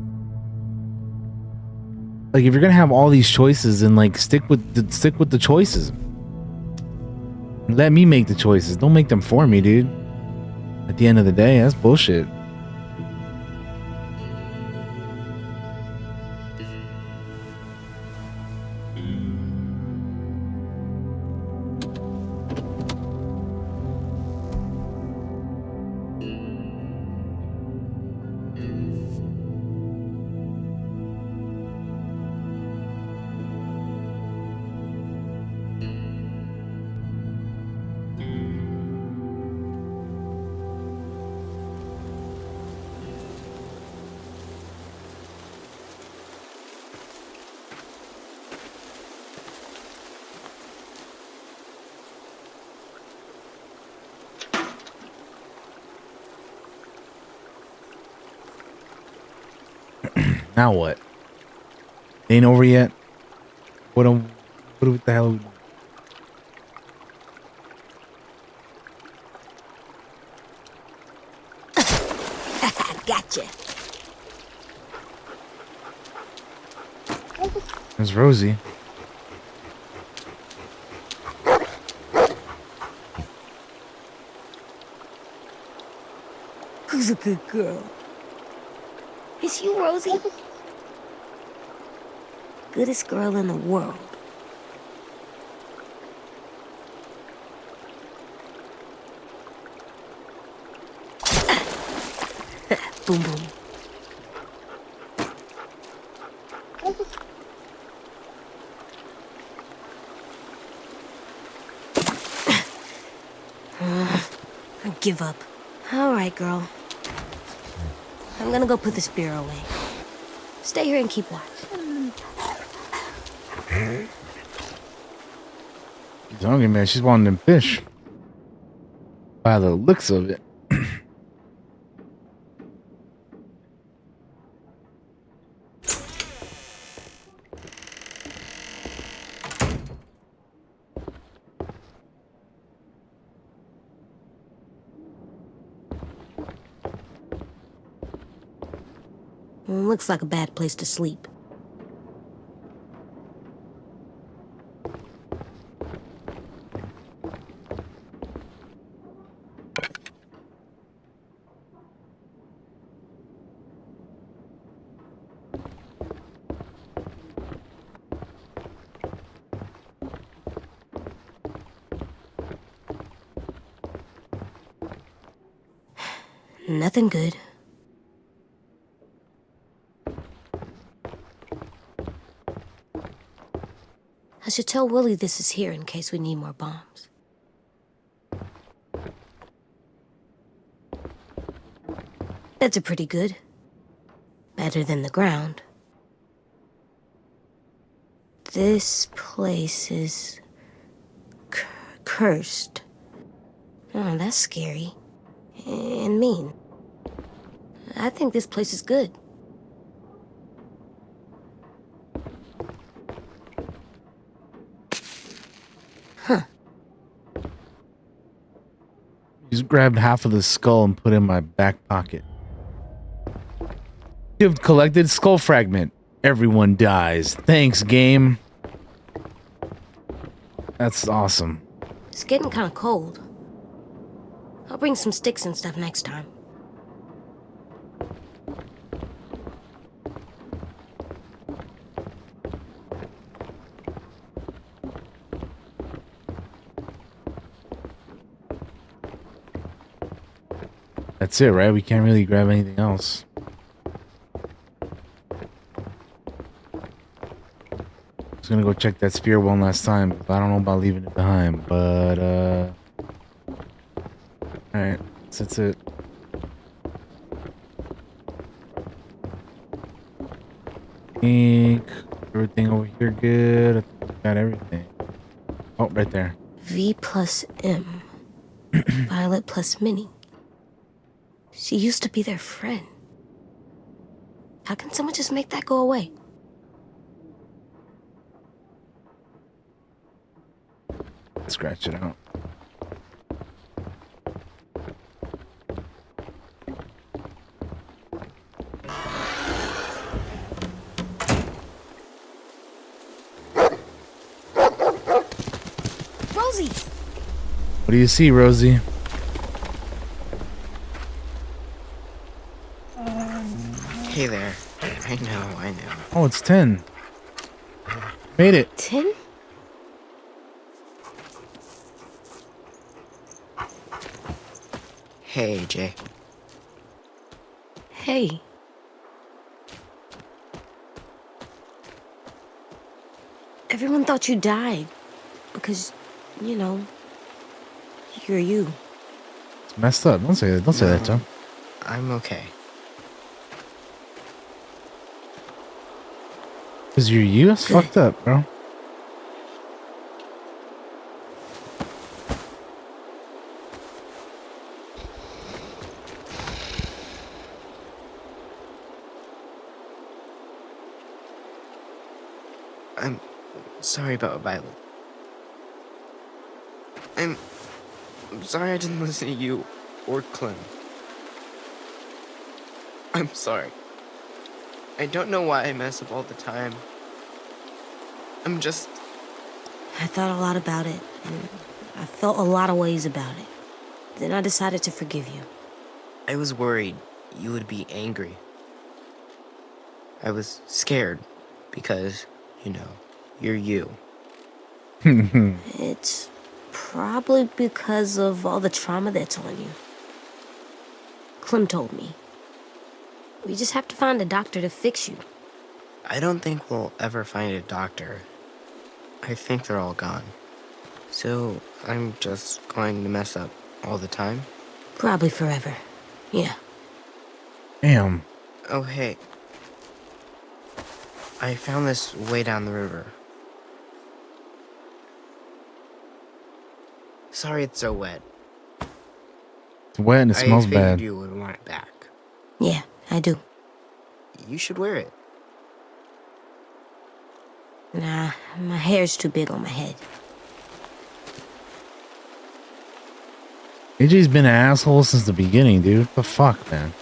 Like, if you're gonna have all these choices, then like stick with the choices. Let me make the choices. Don't make them for me, dude. At the end of the day, that's bullshit. Now what? Ain't over yet. What the hell? Are we doing? Gotcha. There's Rosie. Who's a good girl? It's you, Rosie. Goodest girl in the world. Boom, boom. I give up. All right, girl. I'm gonna go put the spear away. Stay here and keep watch. She's hungry, man. She's wanting them fish. By the looks of it. Looks like a bad place to sleep. Nothing good. I should tell Willie this is here in case we need more bombs. That's a pretty good. Better than the ground. This place is cursed. Oh, that's scary. And mean. I think this place is good. Huh. Just grabbed half of the skull and put it in my back pocket. You've collected skull fragment. Everyone dies. Thanks, game. That's awesome. It's getting kind of cold. I'll bring some sticks and stuff next time. That's it, right? We can't really grab anything else. I was gonna go check that spear one last time. I don't know about leaving it behind, but alright, that's it. I think everything over here good. I think we got everything. Oh, right there. V plus M. Violet plus Minnie. She used to be their friend. How can someone just make that go away? Scratch it out. Rosie! What do you see, Rosie? Hey there. I know. Oh, it's 10. Made it. 10? Hey, Jay. Hey. Everyone thought you died. Because, you know, you're you. It's messed up. Don't say that. Don't say that, Tom. I'm okay. Because you're you? That's fucked up, bro. I'm sorry about Violet. I'm sorry I didn't listen to you or Clem. I'm sorry. I don't know why I mess up all the time. I'm just... I thought a lot about it, and I felt a lot of ways about it. Then I decided to forgive you. I was worried you would be angry. I was scared because, you know, you're you. It's probably because of all the trauma that's on you. Clem told me. We just have to find a doctor to fix you. I don't think we'll ever find a doctor. I think they're all gone. So I'm just going to mess up all the time? Probably forever. Yeah. Damn. Oh, hey. I found this way down the river. Sorry it's so wet. It's wet and it smells I figured bad. you would want it back. Yeah, I do. You should wear it. Nah, my hair's too big on my head. AJ's been an asshole since the beginning, dude. What the fuck, man?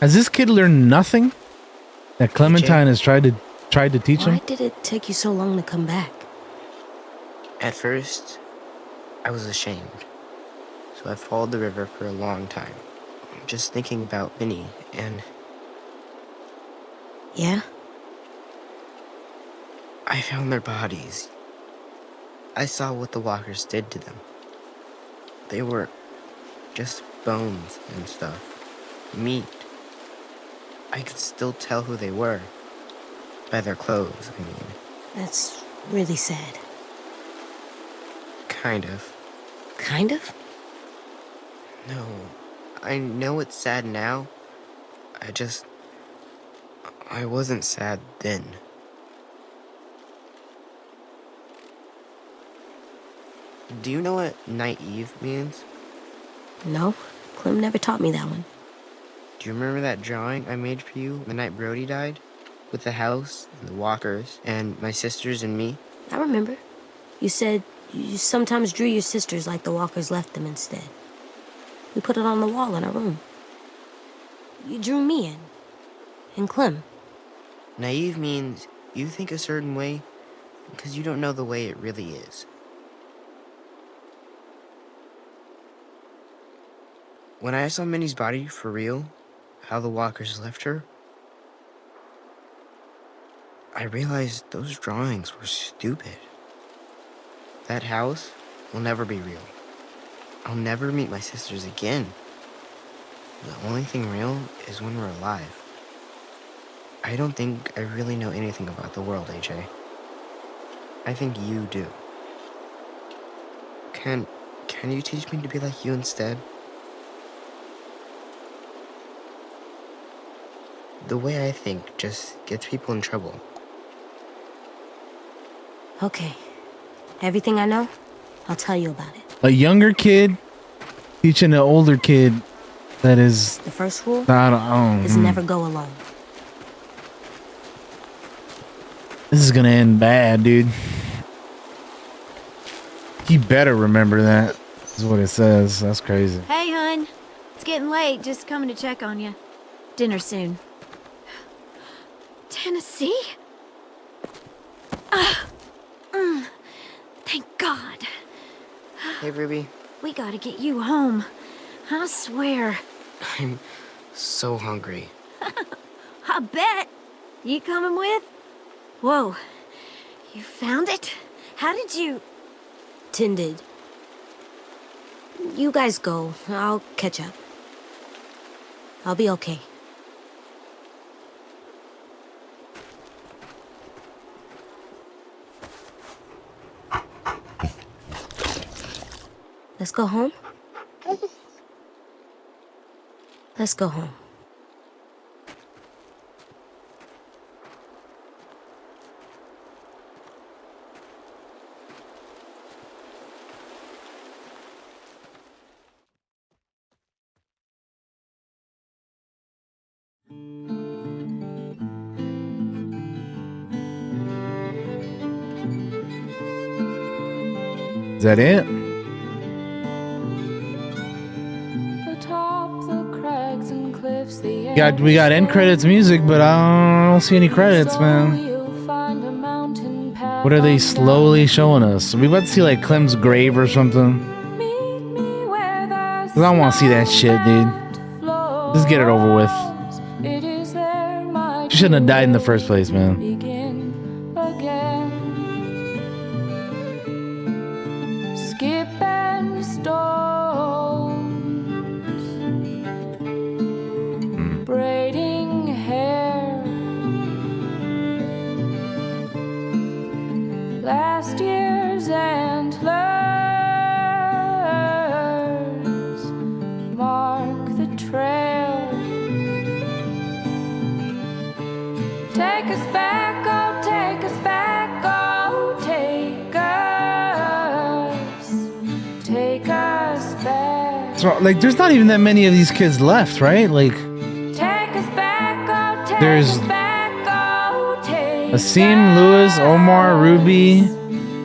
Has this kid learned nothing that Clementine has tried to teach him? Why did it take you so long to come back? At first, I was ashamed. So I followed the river for a long time. Just thinking about Vinny and... Yeah? I found their bodies. I saw what the walkers did to them. They were just bones and stuff. Meat. I could still tell who they were. By their clothes, I mean. That's really sad. Kind of. Kind of? No. I know it's sad now. I wasn't sad then. Do you know what naive means? No, Clem never taught me that one. Do you remember that drawing I made for you the night Brody died? With the house, and the walkers, and my sisters and me? I remember. You said you sometimes drew your sisters like the walkers left them instead. We put it on the wall in our room. You drew me in. And Clem. Naive means you think a certain way because you don't know the way it really is. When I saw Minnie's body for real, how the walkers left her, I realized those drawings were stupid. That house will never be real. I'll never meet my sisters again. The only thing real is when we're alive. I don't think I really know anything about the world, AJ. I think you do. Can you teach me to be like you instead? The way I think just gets people in trouble. Okay. Everything I know, I'll tell you about it. A younger kid teaching an older kid that is... The first rule I don't is never go alone. This is gonna end bad, dude. You better remember that. Is what it says. That's crazy. Hey, hun. It's getting late. Just coming to check on you. Dinner soon. Tennessee? Thank God. Hey, Ruby. We gotta get you home. I swear. I'm so hungry. I bet. You coming with? Whoa. You found it? How did you... Tin did. You guys go. I'll catch up. I'll be okay. Let's go home? Let's go home. Is that it? We got end credits music, but I don't see any credits, man. What are they slowly showing us? Are we about to see like Clem's grave or something? Cause I don't want to see that shit, dude. Just get it over with. She shouldn't have died in the first place, man. Skip and stones, braiding hair. Last year's antlers mark the trail. Take us back, oh, take us back, oh, take us back. So, like, there's not even that many of these kids left, right? Like, Take us back, oh, take there's us back, oh, take Asim, Lewis, Omar, Ruby,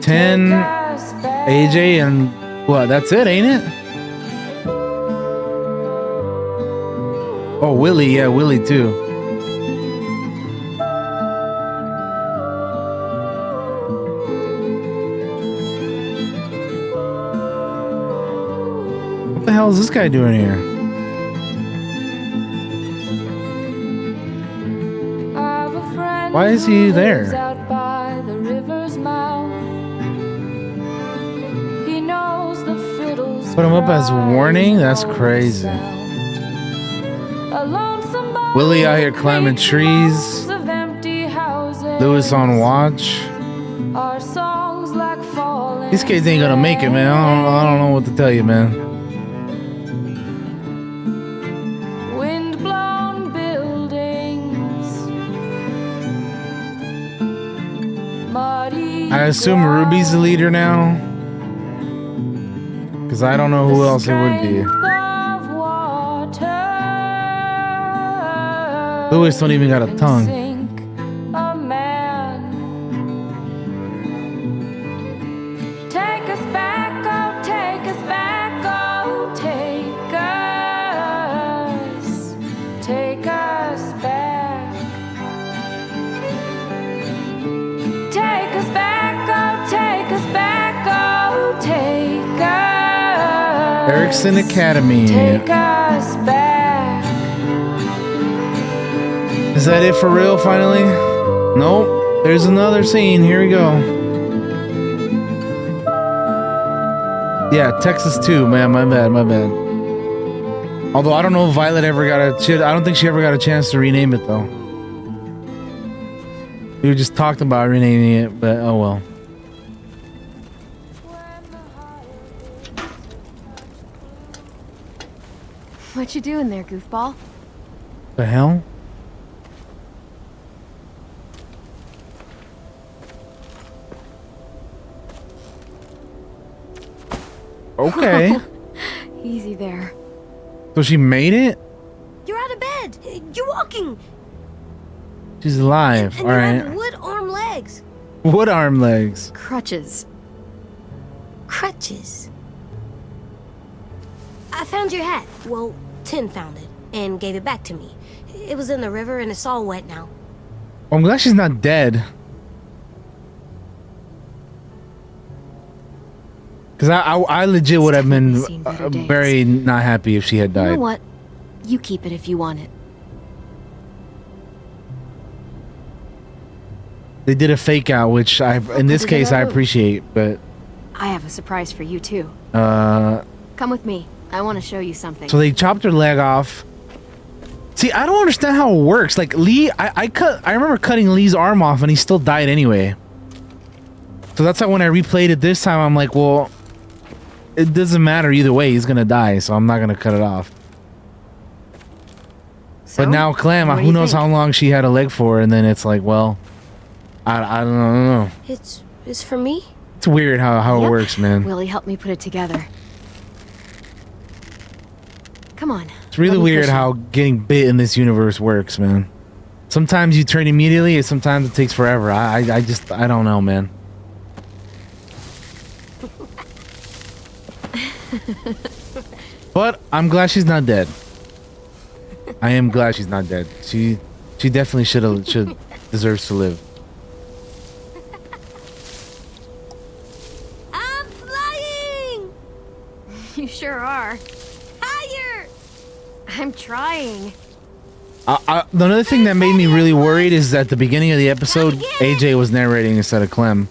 Ten, us back. AJ, and what? That's it, ain't it? Oh, Willie, yeah, Willie too. What the hell is this guy doing here? I've a friend Why is he who there? lives out by the river's mouth. He knows the fiddles Put him up as warning? That's crazy. Willie out here climbing trees. Lewis on watch. Our songs like falling. These kids ain't gonna make it, man. I don't know what to tell you, man. Wind-blown buildings. Muddy I assume Ruby's the leader now. Because I don't know who else it would be. of water. Lewis don't even got a tongue. Sink a man. Take us back, oh, take us back, oh, take us back. Take us back, oh, take us back, oh, take us. Erickson Academy. Take us back. Is that it for real, finally? Nope. There's another scene. Here we go. Yeah, Texas 2. Man, my bad. Although I don't know if Violet ever got a... I don't think she ever got a chance to rename it, though. We were just talking about renaming it, but oh well. What you doing there, goofball? The hell? Okay. Easy there. So she made it? You're out of bed. You're walking. She's alive. And All you right. have wood arm legs. What arm legs? Crutches. Crutches. I found your hat. Well, Tin found it and gave it back to me. It was in the river and it's all wet now. I'm glad she's not dead. Because I legit would have been Seen better days. very not happy if she had You died. know what? You keep it if you want it. They did a fake out, which in this case I appreciate, but I have a surprise for you too. so Come with me. I want to show you something. they chopped her leg off. See, I don't understand how it works. Like Lee, I remember cutting Lee's arm off and he still died anyway. So that's why when I replayed it this time, I'm like, well, it doesn't matter either way. He's gonna die, so I'm not gonna cut it off. So, But now Clem, what do who you knows think? how long she had a leg for, and then it's like, well, I don't know. It's for me? It's weird how it Yep. works, man. Willie helped me put it together. Come on. It's really let me weird push you. how getting bit in this universe works, man. Sometimes you turn immediately, and sometimes it takes forever. I don't know, man. But I'm glad she's not dead. I am glad she's not dead. She definitely should deserves to live. I'm flying! You sure are. Higher! I'm trying. Another thing that made me really worried is at the beginning of the episode, AJ was narrating instead of Clem.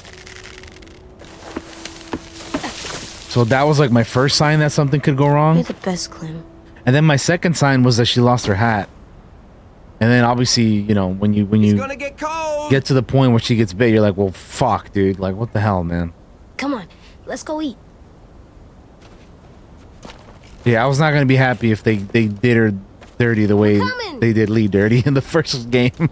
So that was like my first sign that something could go wrong. You're the best, Clem. And then my second sign was that she lost her hat. And then obviously, you know, when you get to the point where she gets bit, you're like, well, fuck, dude. Like, what the hell, man? Come on, let's go eat. Yeah, I was not gonna be happy if they did her dirty the way they did Lee dirty in the first game.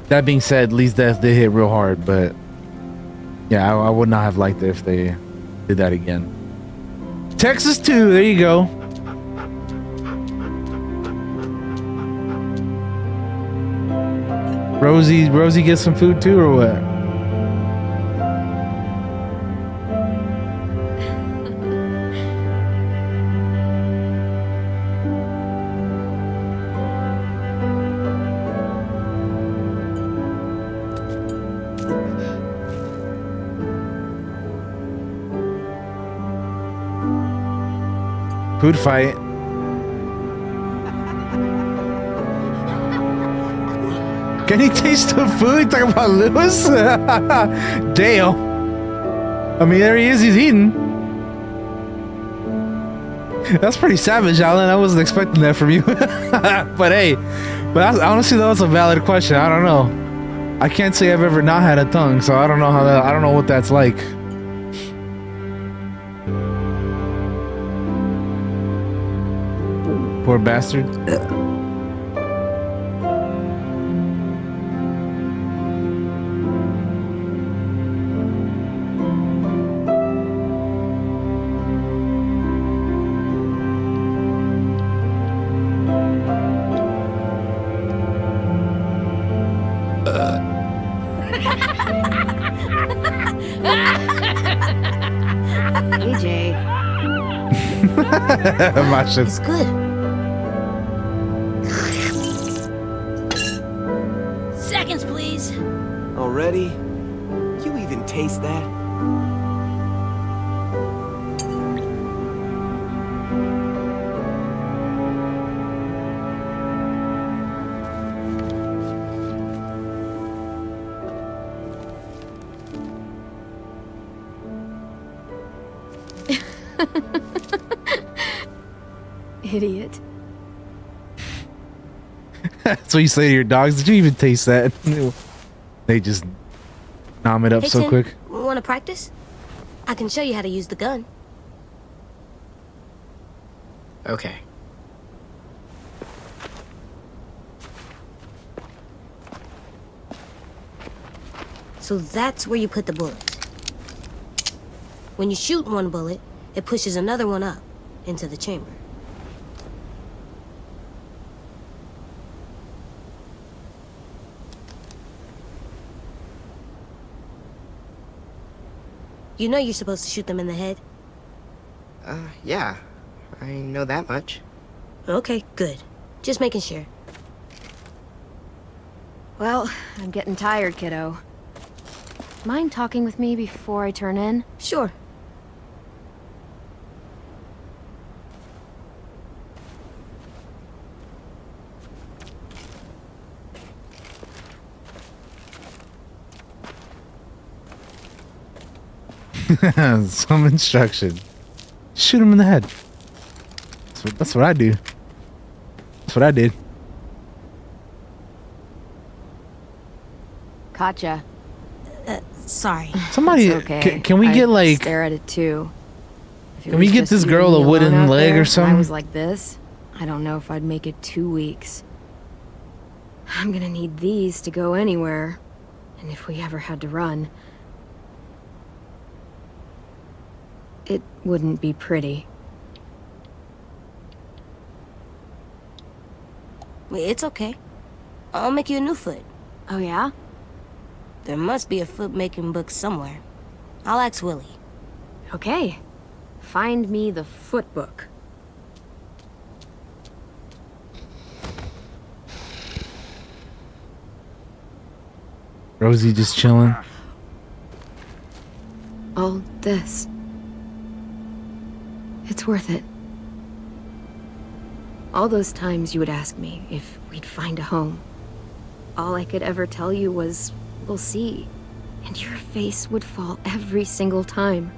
That being said, Lee's death did hit real hard, but yeah, I would not have liked it if they did that again. Texas 2, there you go. Rosie gets some food too, or what? Food fight. Can he taste the food? Talking about Lewis? Damn. I mean, there he is. He's eating. That's pretty savage, Alan. I wasn't expecting that from you. But hey, honestly, that was a valid question. I don't know. I can't say I've ever not had a tongue, so I don't know I don't know what that's like. Poor bastard. AJ. It's good. Seconds, please. Already? You even taste that? Idiot. That's what you say to your dogs. Did you even taste that? They just nom it up Hey, so Tim, quick. Want to practice? I can show you how to use the gun. Okay. So that's where you put the bullets. When you shoot one bullet, it pushes another one up into the chamber. You know you're supposed to shoot them in the head? Yeah. I know that much. Okay, good. Just making sure. Well, I'm getting tired, kiddo. Mind talking with me before I turn in? Sure. Some instruction. Shoot him in the head. That's what I do. That's what I did. Gotcha. Sorry. Somebody, It's okay. can we get like? Stare at it too. If it Can we was get just this you girl and a me wooden alone out leg or there, and something? I was like this. I don't know if I'd make it 2 weeks. I'm gonna need these to go anywhere, and if we ever had to run, it wouldn't be pretty. It's okay. I'll make you a new foot. Oh yeah? There must be a foot-making book somewhere. I'll ask Willie. Okay. Find me the foot book. Rosie just chilling. All this. It's worth it. All those times you would ask me if we'd find a home. All I could ever tell you was, we'll see. And your face would fall every single time.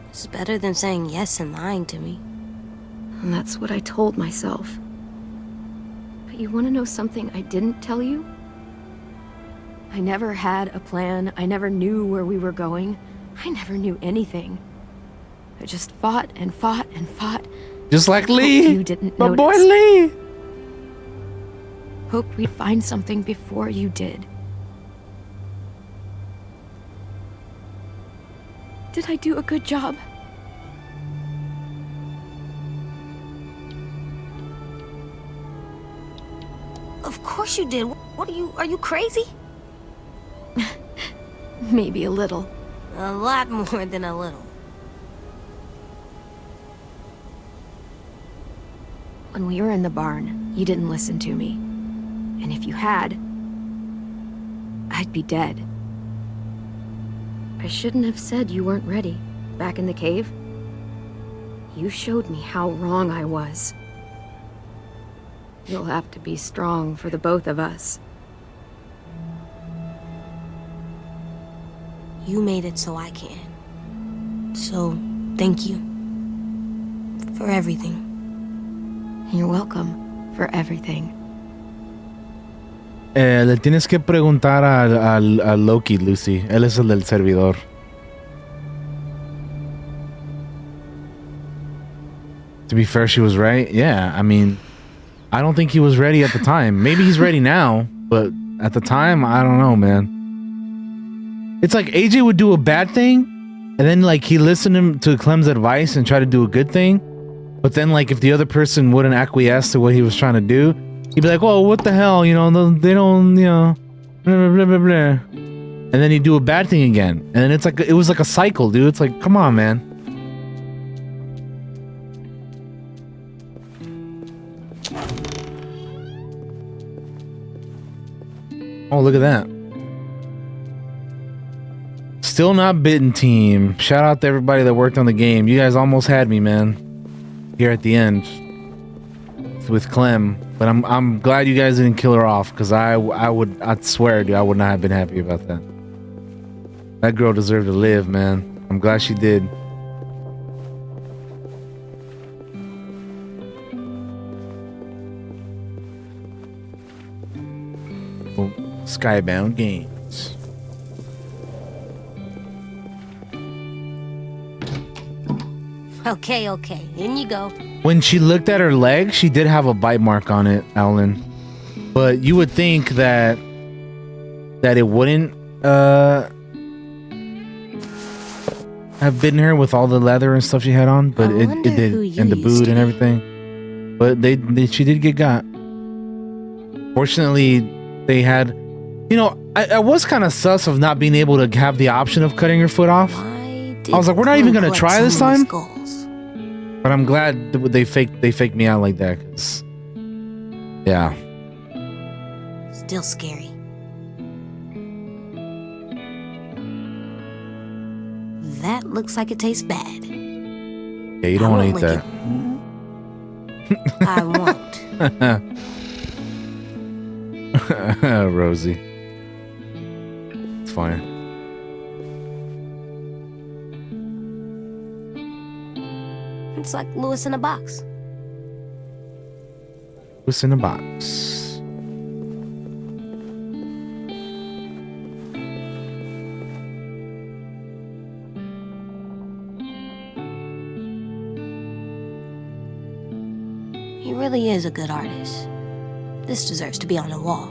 It's better than saying yes and lying to me. And that's what I told myself. But you want to know something I didn't tell you? I never had a plan. I never knew where we were going. I never knew anything. I just fought and fought and fought. Just like Lee. You didn't My notice. boy Lee. Hoped we'd find something before you did. Did I do a good job? Of course you did. What are you crazy? Maybe a little. A lot more than a little. When we were in the barn, you didn't listen to me. And if you had, I'd be dead. I shouldn't have said you weren't ready. Back in the cave, you showed me how wrong I was. You'll have to be strong for the both of us. You made it so I can. So, thank you. For everything. You're welcome for everything. Le tienes que preguntar a Loki, Lucy. Él es el del servidor. To be fair, she was right. Yeah, I mean, I don't think he was ready at the time. Maybe he's ready now, but at the time, I don't know, man. It's like AJ would do a bad thing, and then like he listened to Clem's advice and try to do a good thing. But then like if the other person wouldn't acquiesce to what he was trying to do, he'd be like, "Oh, what the hell? You know, they don't, you know, blah, blah, blah, blah, blah." And then he'd do a bad thing again. And then it's like it was like a cycle, dude. It's like, come on, man. Oh, look at that. Still not bitten, team. Shout out to everybody that worked on the game. You guys almost had me, man. Here at the end with Clem, but I'm glad you guys didn't kill her off, because I'd swear, dude, I would not have been happy about that. That girl deserved to live, man. I'm glad she did. Oh, Skybound Games. Okay, in you go. When she looked at her leg, she did have a bite mark on it, Ellen. But you would think that it wouldn't have bitten her with all the leather and stuff she had on, but it did, and the boot and everything. But she did get got. Fortunately, they had, you know, I was kind of sus of not being able to have the option of cutting her foot off. I was like, we're not even gonna try this time. But I'm glad they faked me out like that, 'cause yeah. Still scary. That looks like it tastes bad. Yeah, you don't want to eat that. I won't. Rosie. It's fine. It's like Lewis in a box. Lewis in a box. He really is a good artist. This deserves to be on the wall.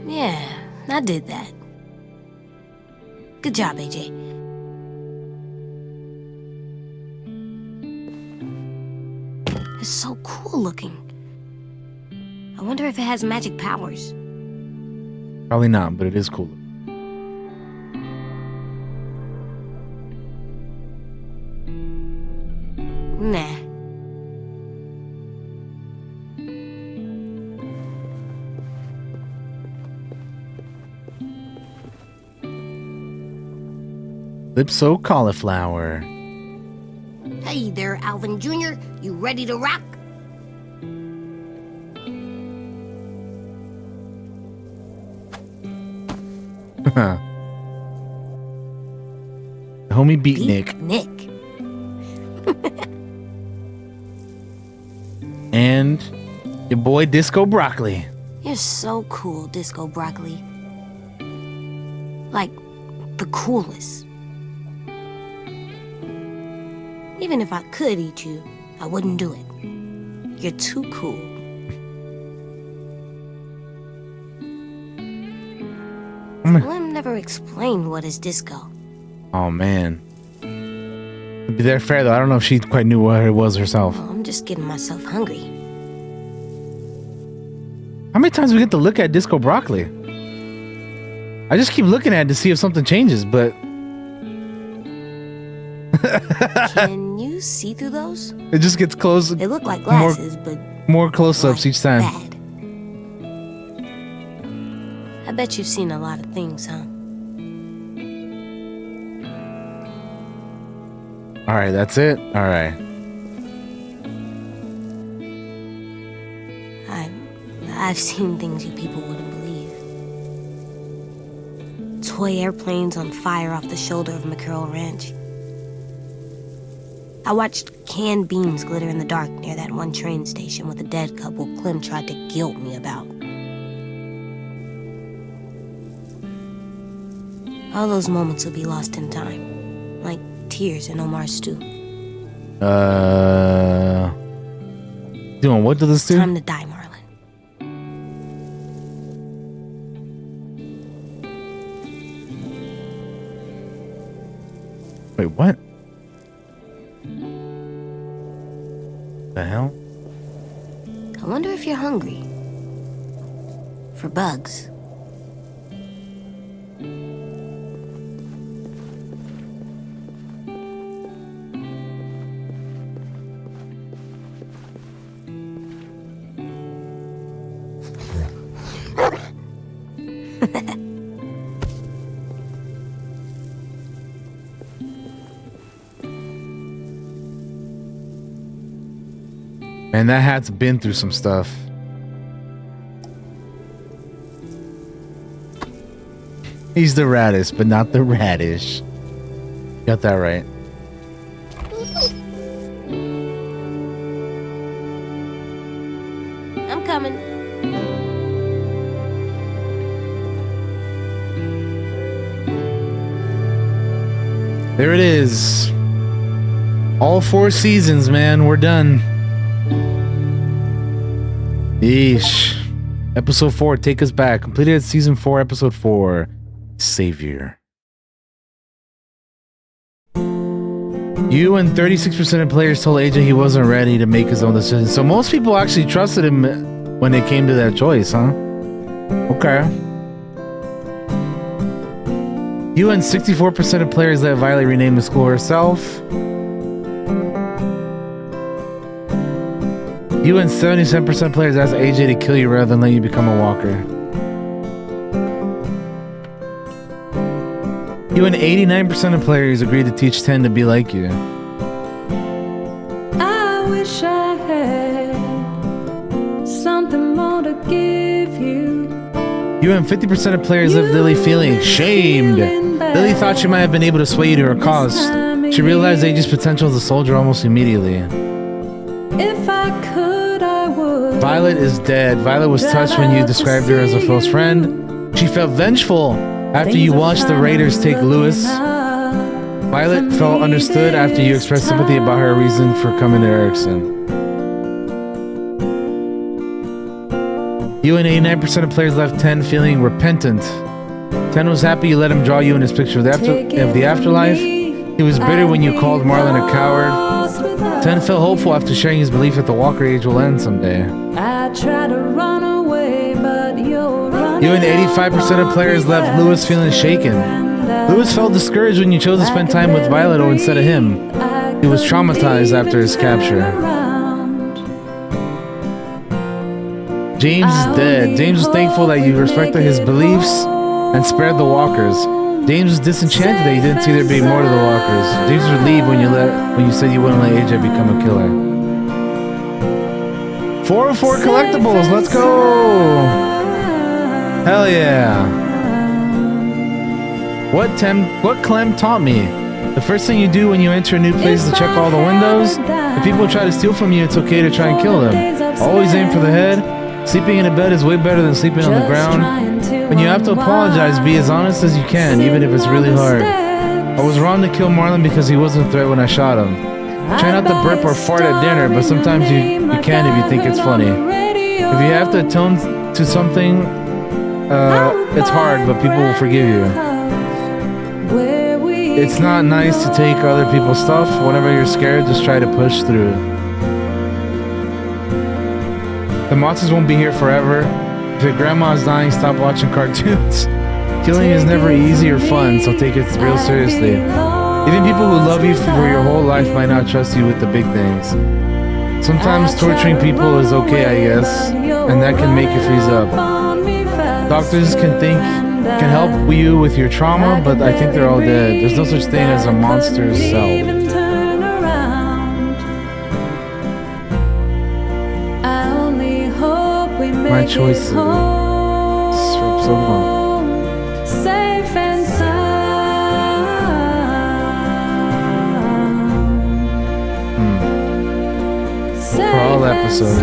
Yeah, I did that. Good job, AJ. It's so cool looking. I wonder if it has magic powers. Probably not, but it is cool. Nah. Calypso cauliflower. Hey there, Alvin Jr. You ready to rock? Homie Beatnik. Nick. And your boy Disco Broccoli. You're so cool, Disco Broccoli. Like, the coolest. Even if I could eat you, I wouldn't do it. You're too cool. Slim never explained what is disco. Oh man. To be there fair though, I don't know if she quite knew what it was herself. Oh, I'm just getting myself hungry. How many times do we get to look at Disco Broccoli? I just keep looking at it to see if something changes, but Can you see through those? it just gets close. They look like glasses, but More close-ups each time. bad. I bet you've seen a lot of things, huh? Alright, that's it? Alright. I've seen things you people wouldn't believe. Toy airplanes on fire off the shoulder of McCurl Ranch. I watched canned beams glitter in the dark near that one train station with a dead couple Clem tried to guilt me about. All those moments will be lost in time, like tears in Omar's stew. Doing what to this dude? Time to die, Marlon. Wait, what? The hell? I wonder if you're hungry. For bugs. Man, that hat's been through some stuff. He's the raddest, but not the radish. Got that right. I'm coming. There it is. All 4 seasons, man. We're done. Yeesh. Episode 4, Take Us Back. Completed season 4, episode 4, Savior. You and 36% of players told AJ he wasn't ready to make his own decision. So most people actually trusted him when it came to that choice, huh? Okay. You and 64% of players let Violet rename the school herself. You and 77% of players asked AJ to kill you rather than let you become a walker. You and 89% of players agreed to teach 10 to be like you. I wish I had something more to give you. You and 50% of players left Lily feeling shamed. Lily thought she might have been able to sway you to her cause. She realized AJ's potential as a soldier almost immediately. If I could, I would. Violet is dead. Violet was touched when you described her as a close friend. She felt vengeful after you watched the Raiders take Lewis. Violet felt understood after you expressed sympathy about her reason for coming to Erickson. You and 89% of players left 10 feeling repentant. 10 was happy you let him draw you in his picture of the afterlife. He He was bitter when you called Marlon a coward. Ten felt hopeful after sharing his belief that the Walker age will end someday. I try to run away, but you're running. You and 85% of players left Lewis feeling shaken. Lewis felt discouraged when you chose to spend time with Violet instead of him. He was traumatized after his capture. James is dead. James was thankful that you respected his beliefs and spared the Walkers. James was disenchanted that you didn't see there being more to the Walkers. James was relieved when you said you wouldn't let AJ become a killer. 404 collectibles, let's go! Hell yeah! What Clem taught me. The first thing you do when you enter a new place is to check all the windows. If people try to steal from you, it's okay to try and kill them. Always aim for the head. Sleeping in a bed is way better than sleeping on the ground. When you have to apologize, be as honest as you can, even if it's really hard. I was wrong to kill Marlon because he wasn't a threat when I shot him. Try not to burp or fart at dinner, but sometimes you can if you think it's funny. If you have to atone to something, it's hard, but people will forgive you. It's not nice to take other people's stuff. Whenever you're scared, just try to push through. The monsters won't be here forever. If your grandma's dying, stop watching cartoons. Killing is never easy or fun, so take it real seriously. Even people who love you for your whole life might not trust you with the big things. Sometimes torturing people is okay, I guess, and that can make you freeze up. Doctors can help you with your trauma, but I think they're all dead. There's no such thing as a monster's cell. My choices from someone. Safe and sound. For all episodes.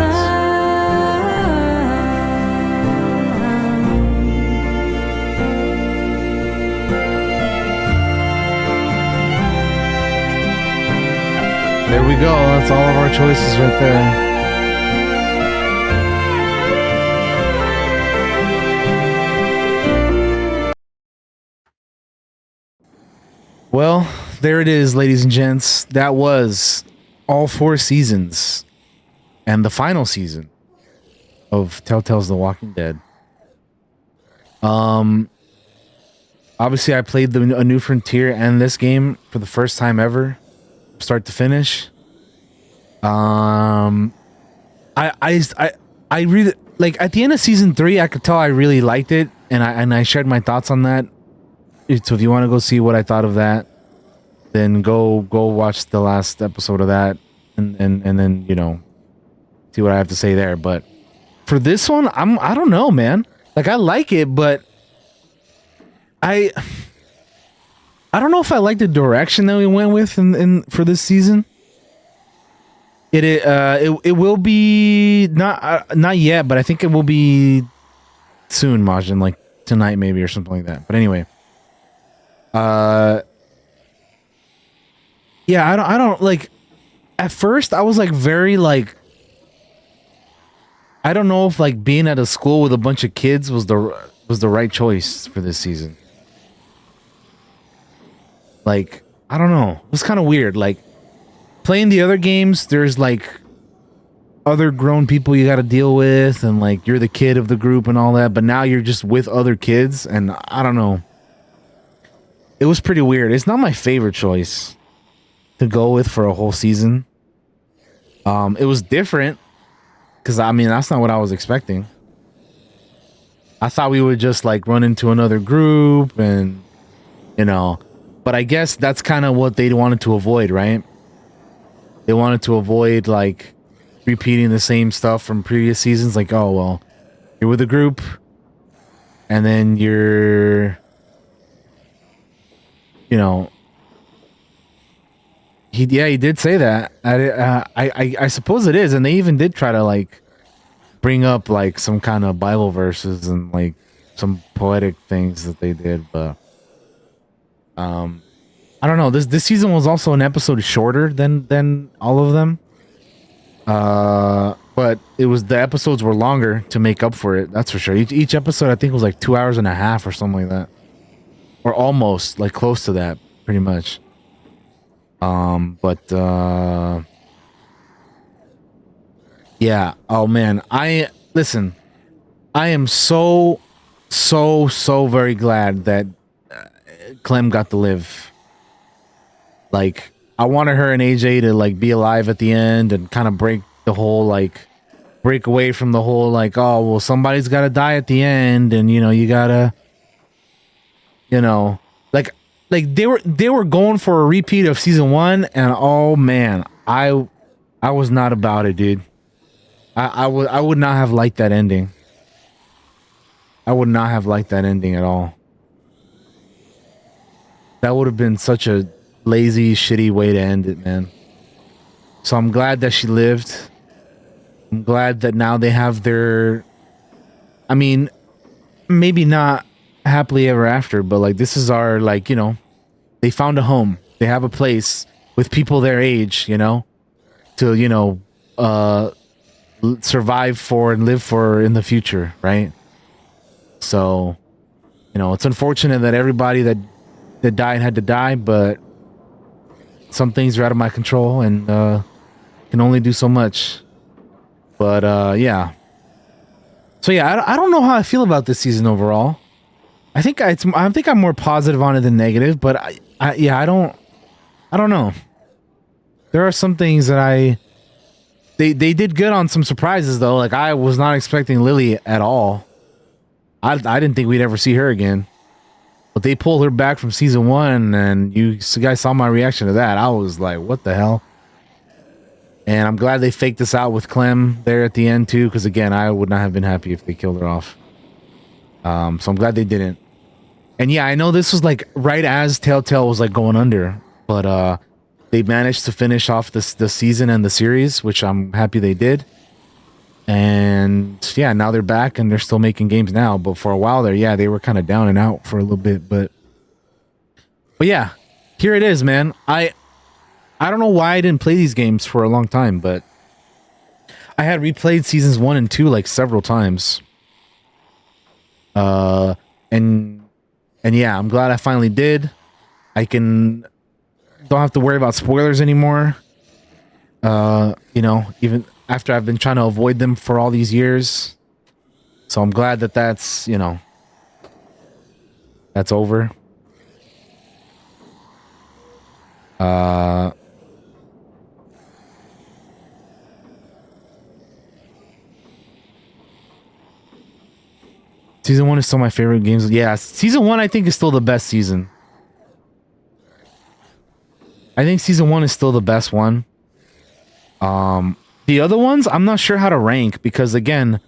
There we go. That's all of our choices right there. Well, there it is, ladies and gents. That was all 4 seasons and the final season of Telltale's The Walking Dead. Obviously, I played A New Frontier and this game for the first time ever, start to finish. I really like at the end of season 3. I could tell I really liked it, and I shared my thoughts on that. So if you want to go see what I thought of that, then go watch the last episode of that, and then see what I have to say there. But for this one, I don't know, man. Like I like it, but I don't know if I like the direction that we went with in for this season. It will be not yet, but I think it will be soon, Majin, like tonight maybe or something like that. But anyway. Yeah, I don't like. At first, I was like very like. I don't know if like being at a school with a bunch of kids was the right choice for this season. Like I don't know, it was kind of weird. Like playing the other games, there's like other grown people you got to deal with, and like you're the kid of the group and all that. But now you're just with other kids, and I don't know. It was pretty weird. It's not my favorite choice to go with for a whole season. It was different because I mean that's not what I was expecting. I thought we would just like run into another group and but I guess that's kind of what they wanted to avoid, right? They wanted to avoid like repeating the same stuff from previous seasons. Like, oh well, you're with a group, and then you're. He did say that. I suppose it is, and they even did try to like bring up like some kind of Bible verses and like some poetic things that they did, but I don't know. This season was also an episode shorter than all of them, but the episodes were longer to make up for it. That's for sure. Each episode I think was like 2 hours and a half or something like that. Or almost, like close to that, pretty much. But yeah. Oh man, listen. I am so very glad that Clem got to live. Like, I wanted her and AJ to like be alive at the end and kind of break away from the whole like, oh well, somebody's got to die at the end, and you know you gotta, you know, like they were going for a repeat of season 1, and oh man, I was not about it, dude. I would not have liked that ending. I would not have liked that ending at all. That would have been such a lazy, shitty way to end it, man. So I'm glad that she lived. I'm glad that now they have their, I mean, maybe not happily ever after, but like this is our, like, you know, they found a home. They have a place with people their age, you know, to, you know, survive for and live for in the future, right? So, you know, it's unfortunate that everybody that died had to die, but some things are out of my control and can only do so much. But yeah. So yeah, I don't know how I feel about this season overall. I think I'm more positive on it than negative, but I don't know. There are some things that they did good on some surprises though. Like I was not expecting Lily at all. I didn't think we'd ever see her again. But they pulled her back from season 1, and you guys saw my reaction to that. I was like, what the hell? And I'm glad they faked this out with Clem there at the end too, because again, I would not have been happy if they killed her off. So I'm glad they didn't. And yeah, I know this was like right as Telltale was like going under, but they managed to finish off the season and the series, which I'm happy they did. And yeah, now they're back and they're still making games now. But for a while there, yeah, they were kind of down and out for a little bit. But yeah, here it is, man. I don't know why I didn't play these games for a long time, but I had replayed seasons 1 and 2 like several times. And yeah, I'm glad I finally did. Don't have to worry about spoilers anymore. You know, even after I've been trying to avoid them for all these years. So I'm glad that that's, you know, that's over. Season 1 is still my favorite games. Yeah, season 1 I think is still the best season. I think season 1 is still the best one. The other ones, I'm not sure how to rank because again,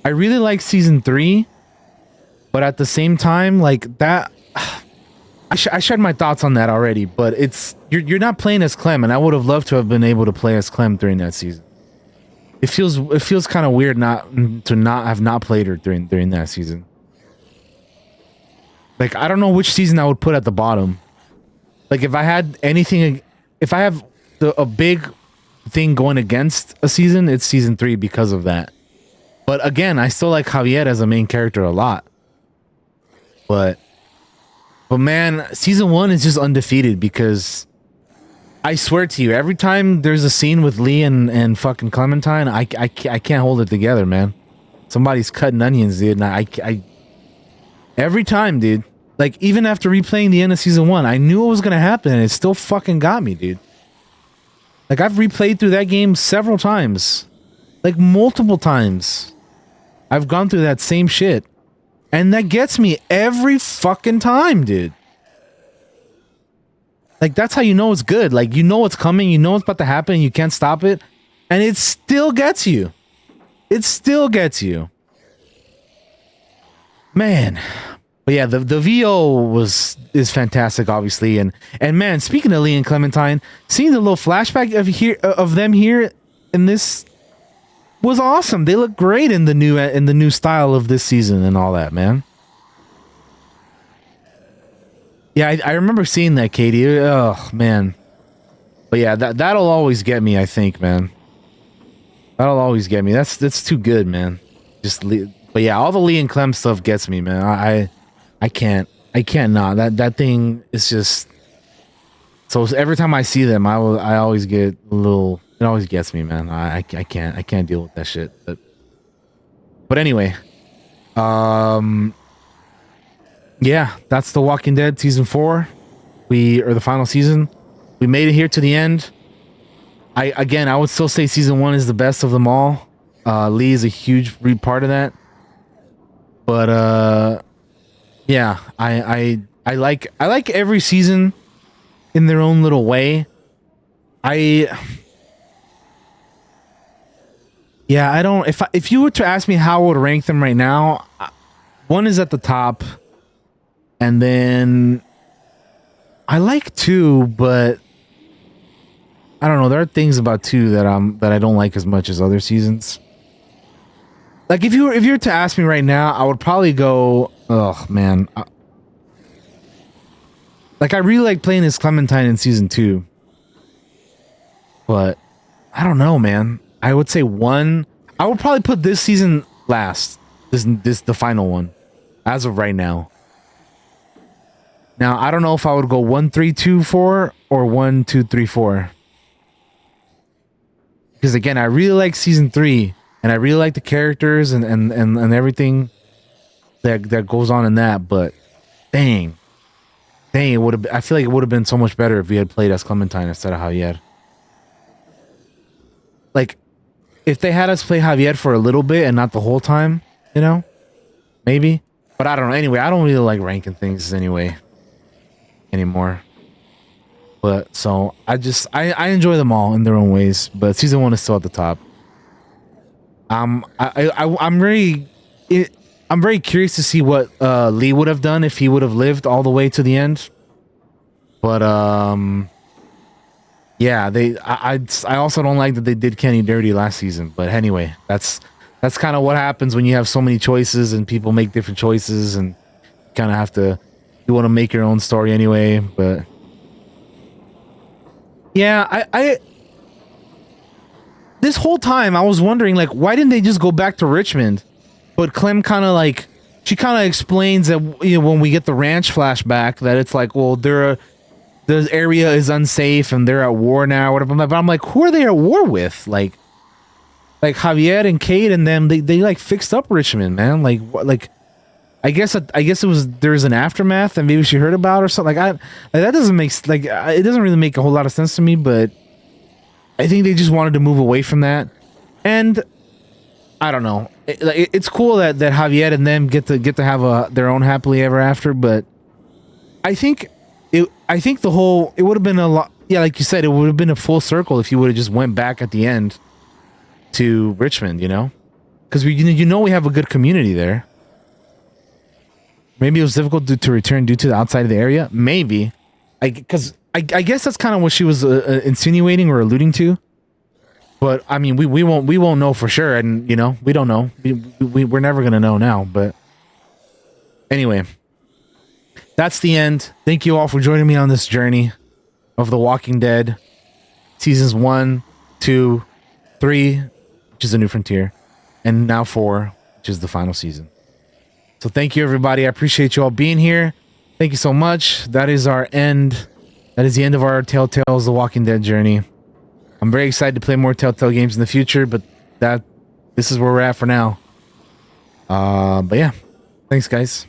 I really like season 3, but at the same time, like that, I shared my thoughts on that already. But it's you're not playing as Clem, and I would have loved to have been able to play as Clem during that season. It feels kind of weird not have played her during that season. Like I don't know which season I would put at the bottom. Like if I had anything, if I have a big thing going against a season, it's season 3 because of that. But again, I still like Javier as a main character a lot. But man, season 1 is just undefeated because I swear to you, every time there's a scene with Lee and fucking Clementine, I can't hold it together, man. Somebody's cutting onions, dude. And I every time, dude. Like even after replaying the end of season 1, I knew what was gonna happen, and it still fucking got me, dude. Like I've replayed through that game several times, like multiple times. I've gone through that same shit, and that gets me every fucking time, dude. Like that's how you know it's good. Like you know what's coming, you know what's about to happen, and you can't stop it, and it still gets you. It still gets you, man. But yeah, the VO is fantastic, obviously, and man, speaking of Lee and Clementine, seeing the little flashback of them here in this was awesome. They look great in the new style of this season and all that, man. Yeah, I remember seeing that, Katie. Oh man, but yeah, that'll always get me. I think, man, that'll always get me. That's too good, man. But yeah, all the Lee and Clem stuff gets me, man. I can't not. That thing is just So every time I see them, I always get a little. It always gets me, man. I can't deal with that shit. But anyway, yeah, that's The Walking Dead season 4. The final season. We made it here to the end. I would still say season 1 is the best of them all. Lee is a huge part of that. But yeah, I like every season in their own little way. I don't. If you were to ask me how I would rank them right now, 1 is at the top, and then I like 2, but I don't know. There are things about 2 that I don't like as much as other seasons. Like if you were to ask me right now, I would probably go, oh man. Like I really like playing as Clementine in season 2. But I don't know, man. I would say 1. I would probably put this season last. This the final one. As of right now. Now I don't know if I would go 1, 3, 2, 4 or 1, 2, 3, 4. Because again, I really like season 3, and I really like the characters and everything that goes on in that. But dang, it would have. I feel like it would have been so much better if we had played as Clementine instead of Javier. Like, if they had us play Javier for a little bit and not the whole time, you know, maybe. But I don't know. Anyway, I don't really like ranking things anymore. But so I enjoy them all in their own ways, but season 1 is still at the top. I'm very curious to see what Lee would have done if he would have lived all the way to the end. But yeah, I also don't like that they did Kenny dirty last season. But anyway, that's kind of what happens when you have so many choices and people make different choices, and kind of have to, you want to make your own story anyway. But yeah, I this whole time I was wondering, like, why didn't they just go back to Richmond? But Clem kind of like, she kind of explains that, you know, when we get the ranch flashback, that it's like, well, the area is unsafe and they're at war now or whatever. But I'm like, who are they at war with? Like Javier and Kate and them, they like fixed up Richmond, man. Like I guess it was, there's an aftermath and maybe she heard about or something. Like that doesn't make, like, it doesn't really make a whole lot of sense to me, but I think they just wanted to move away from that. And I don't know. It's cool that Javier and them get to have their own happily ever after, but I think it would have been a lot. Yeah, like you said, it would have been a full circle if you would have just went back at the end to Richmond, you know, because we have a good community there. Maybe it was difficult to return due to the outside of the area. Maybe, I guess that's kind of what she was insinuating or alluding to. But I mean, we won't know for sure, and you know, we don't know. We're never gonna know now. But anyway, that's the end. Thank you all for joining me on this journey of The Walking Dead, seasons 1, 2, 3, which is A New Frontier, and now 4, which is the final season. So thank you, everybody. I appreciate you all being here. Thank you so much. That is our end. That is the end of our Telltale's The Walking Dead journey. I'm very excited to play more Telltale games in the future, but this is where we're at for now. But yeah, thanks, guys.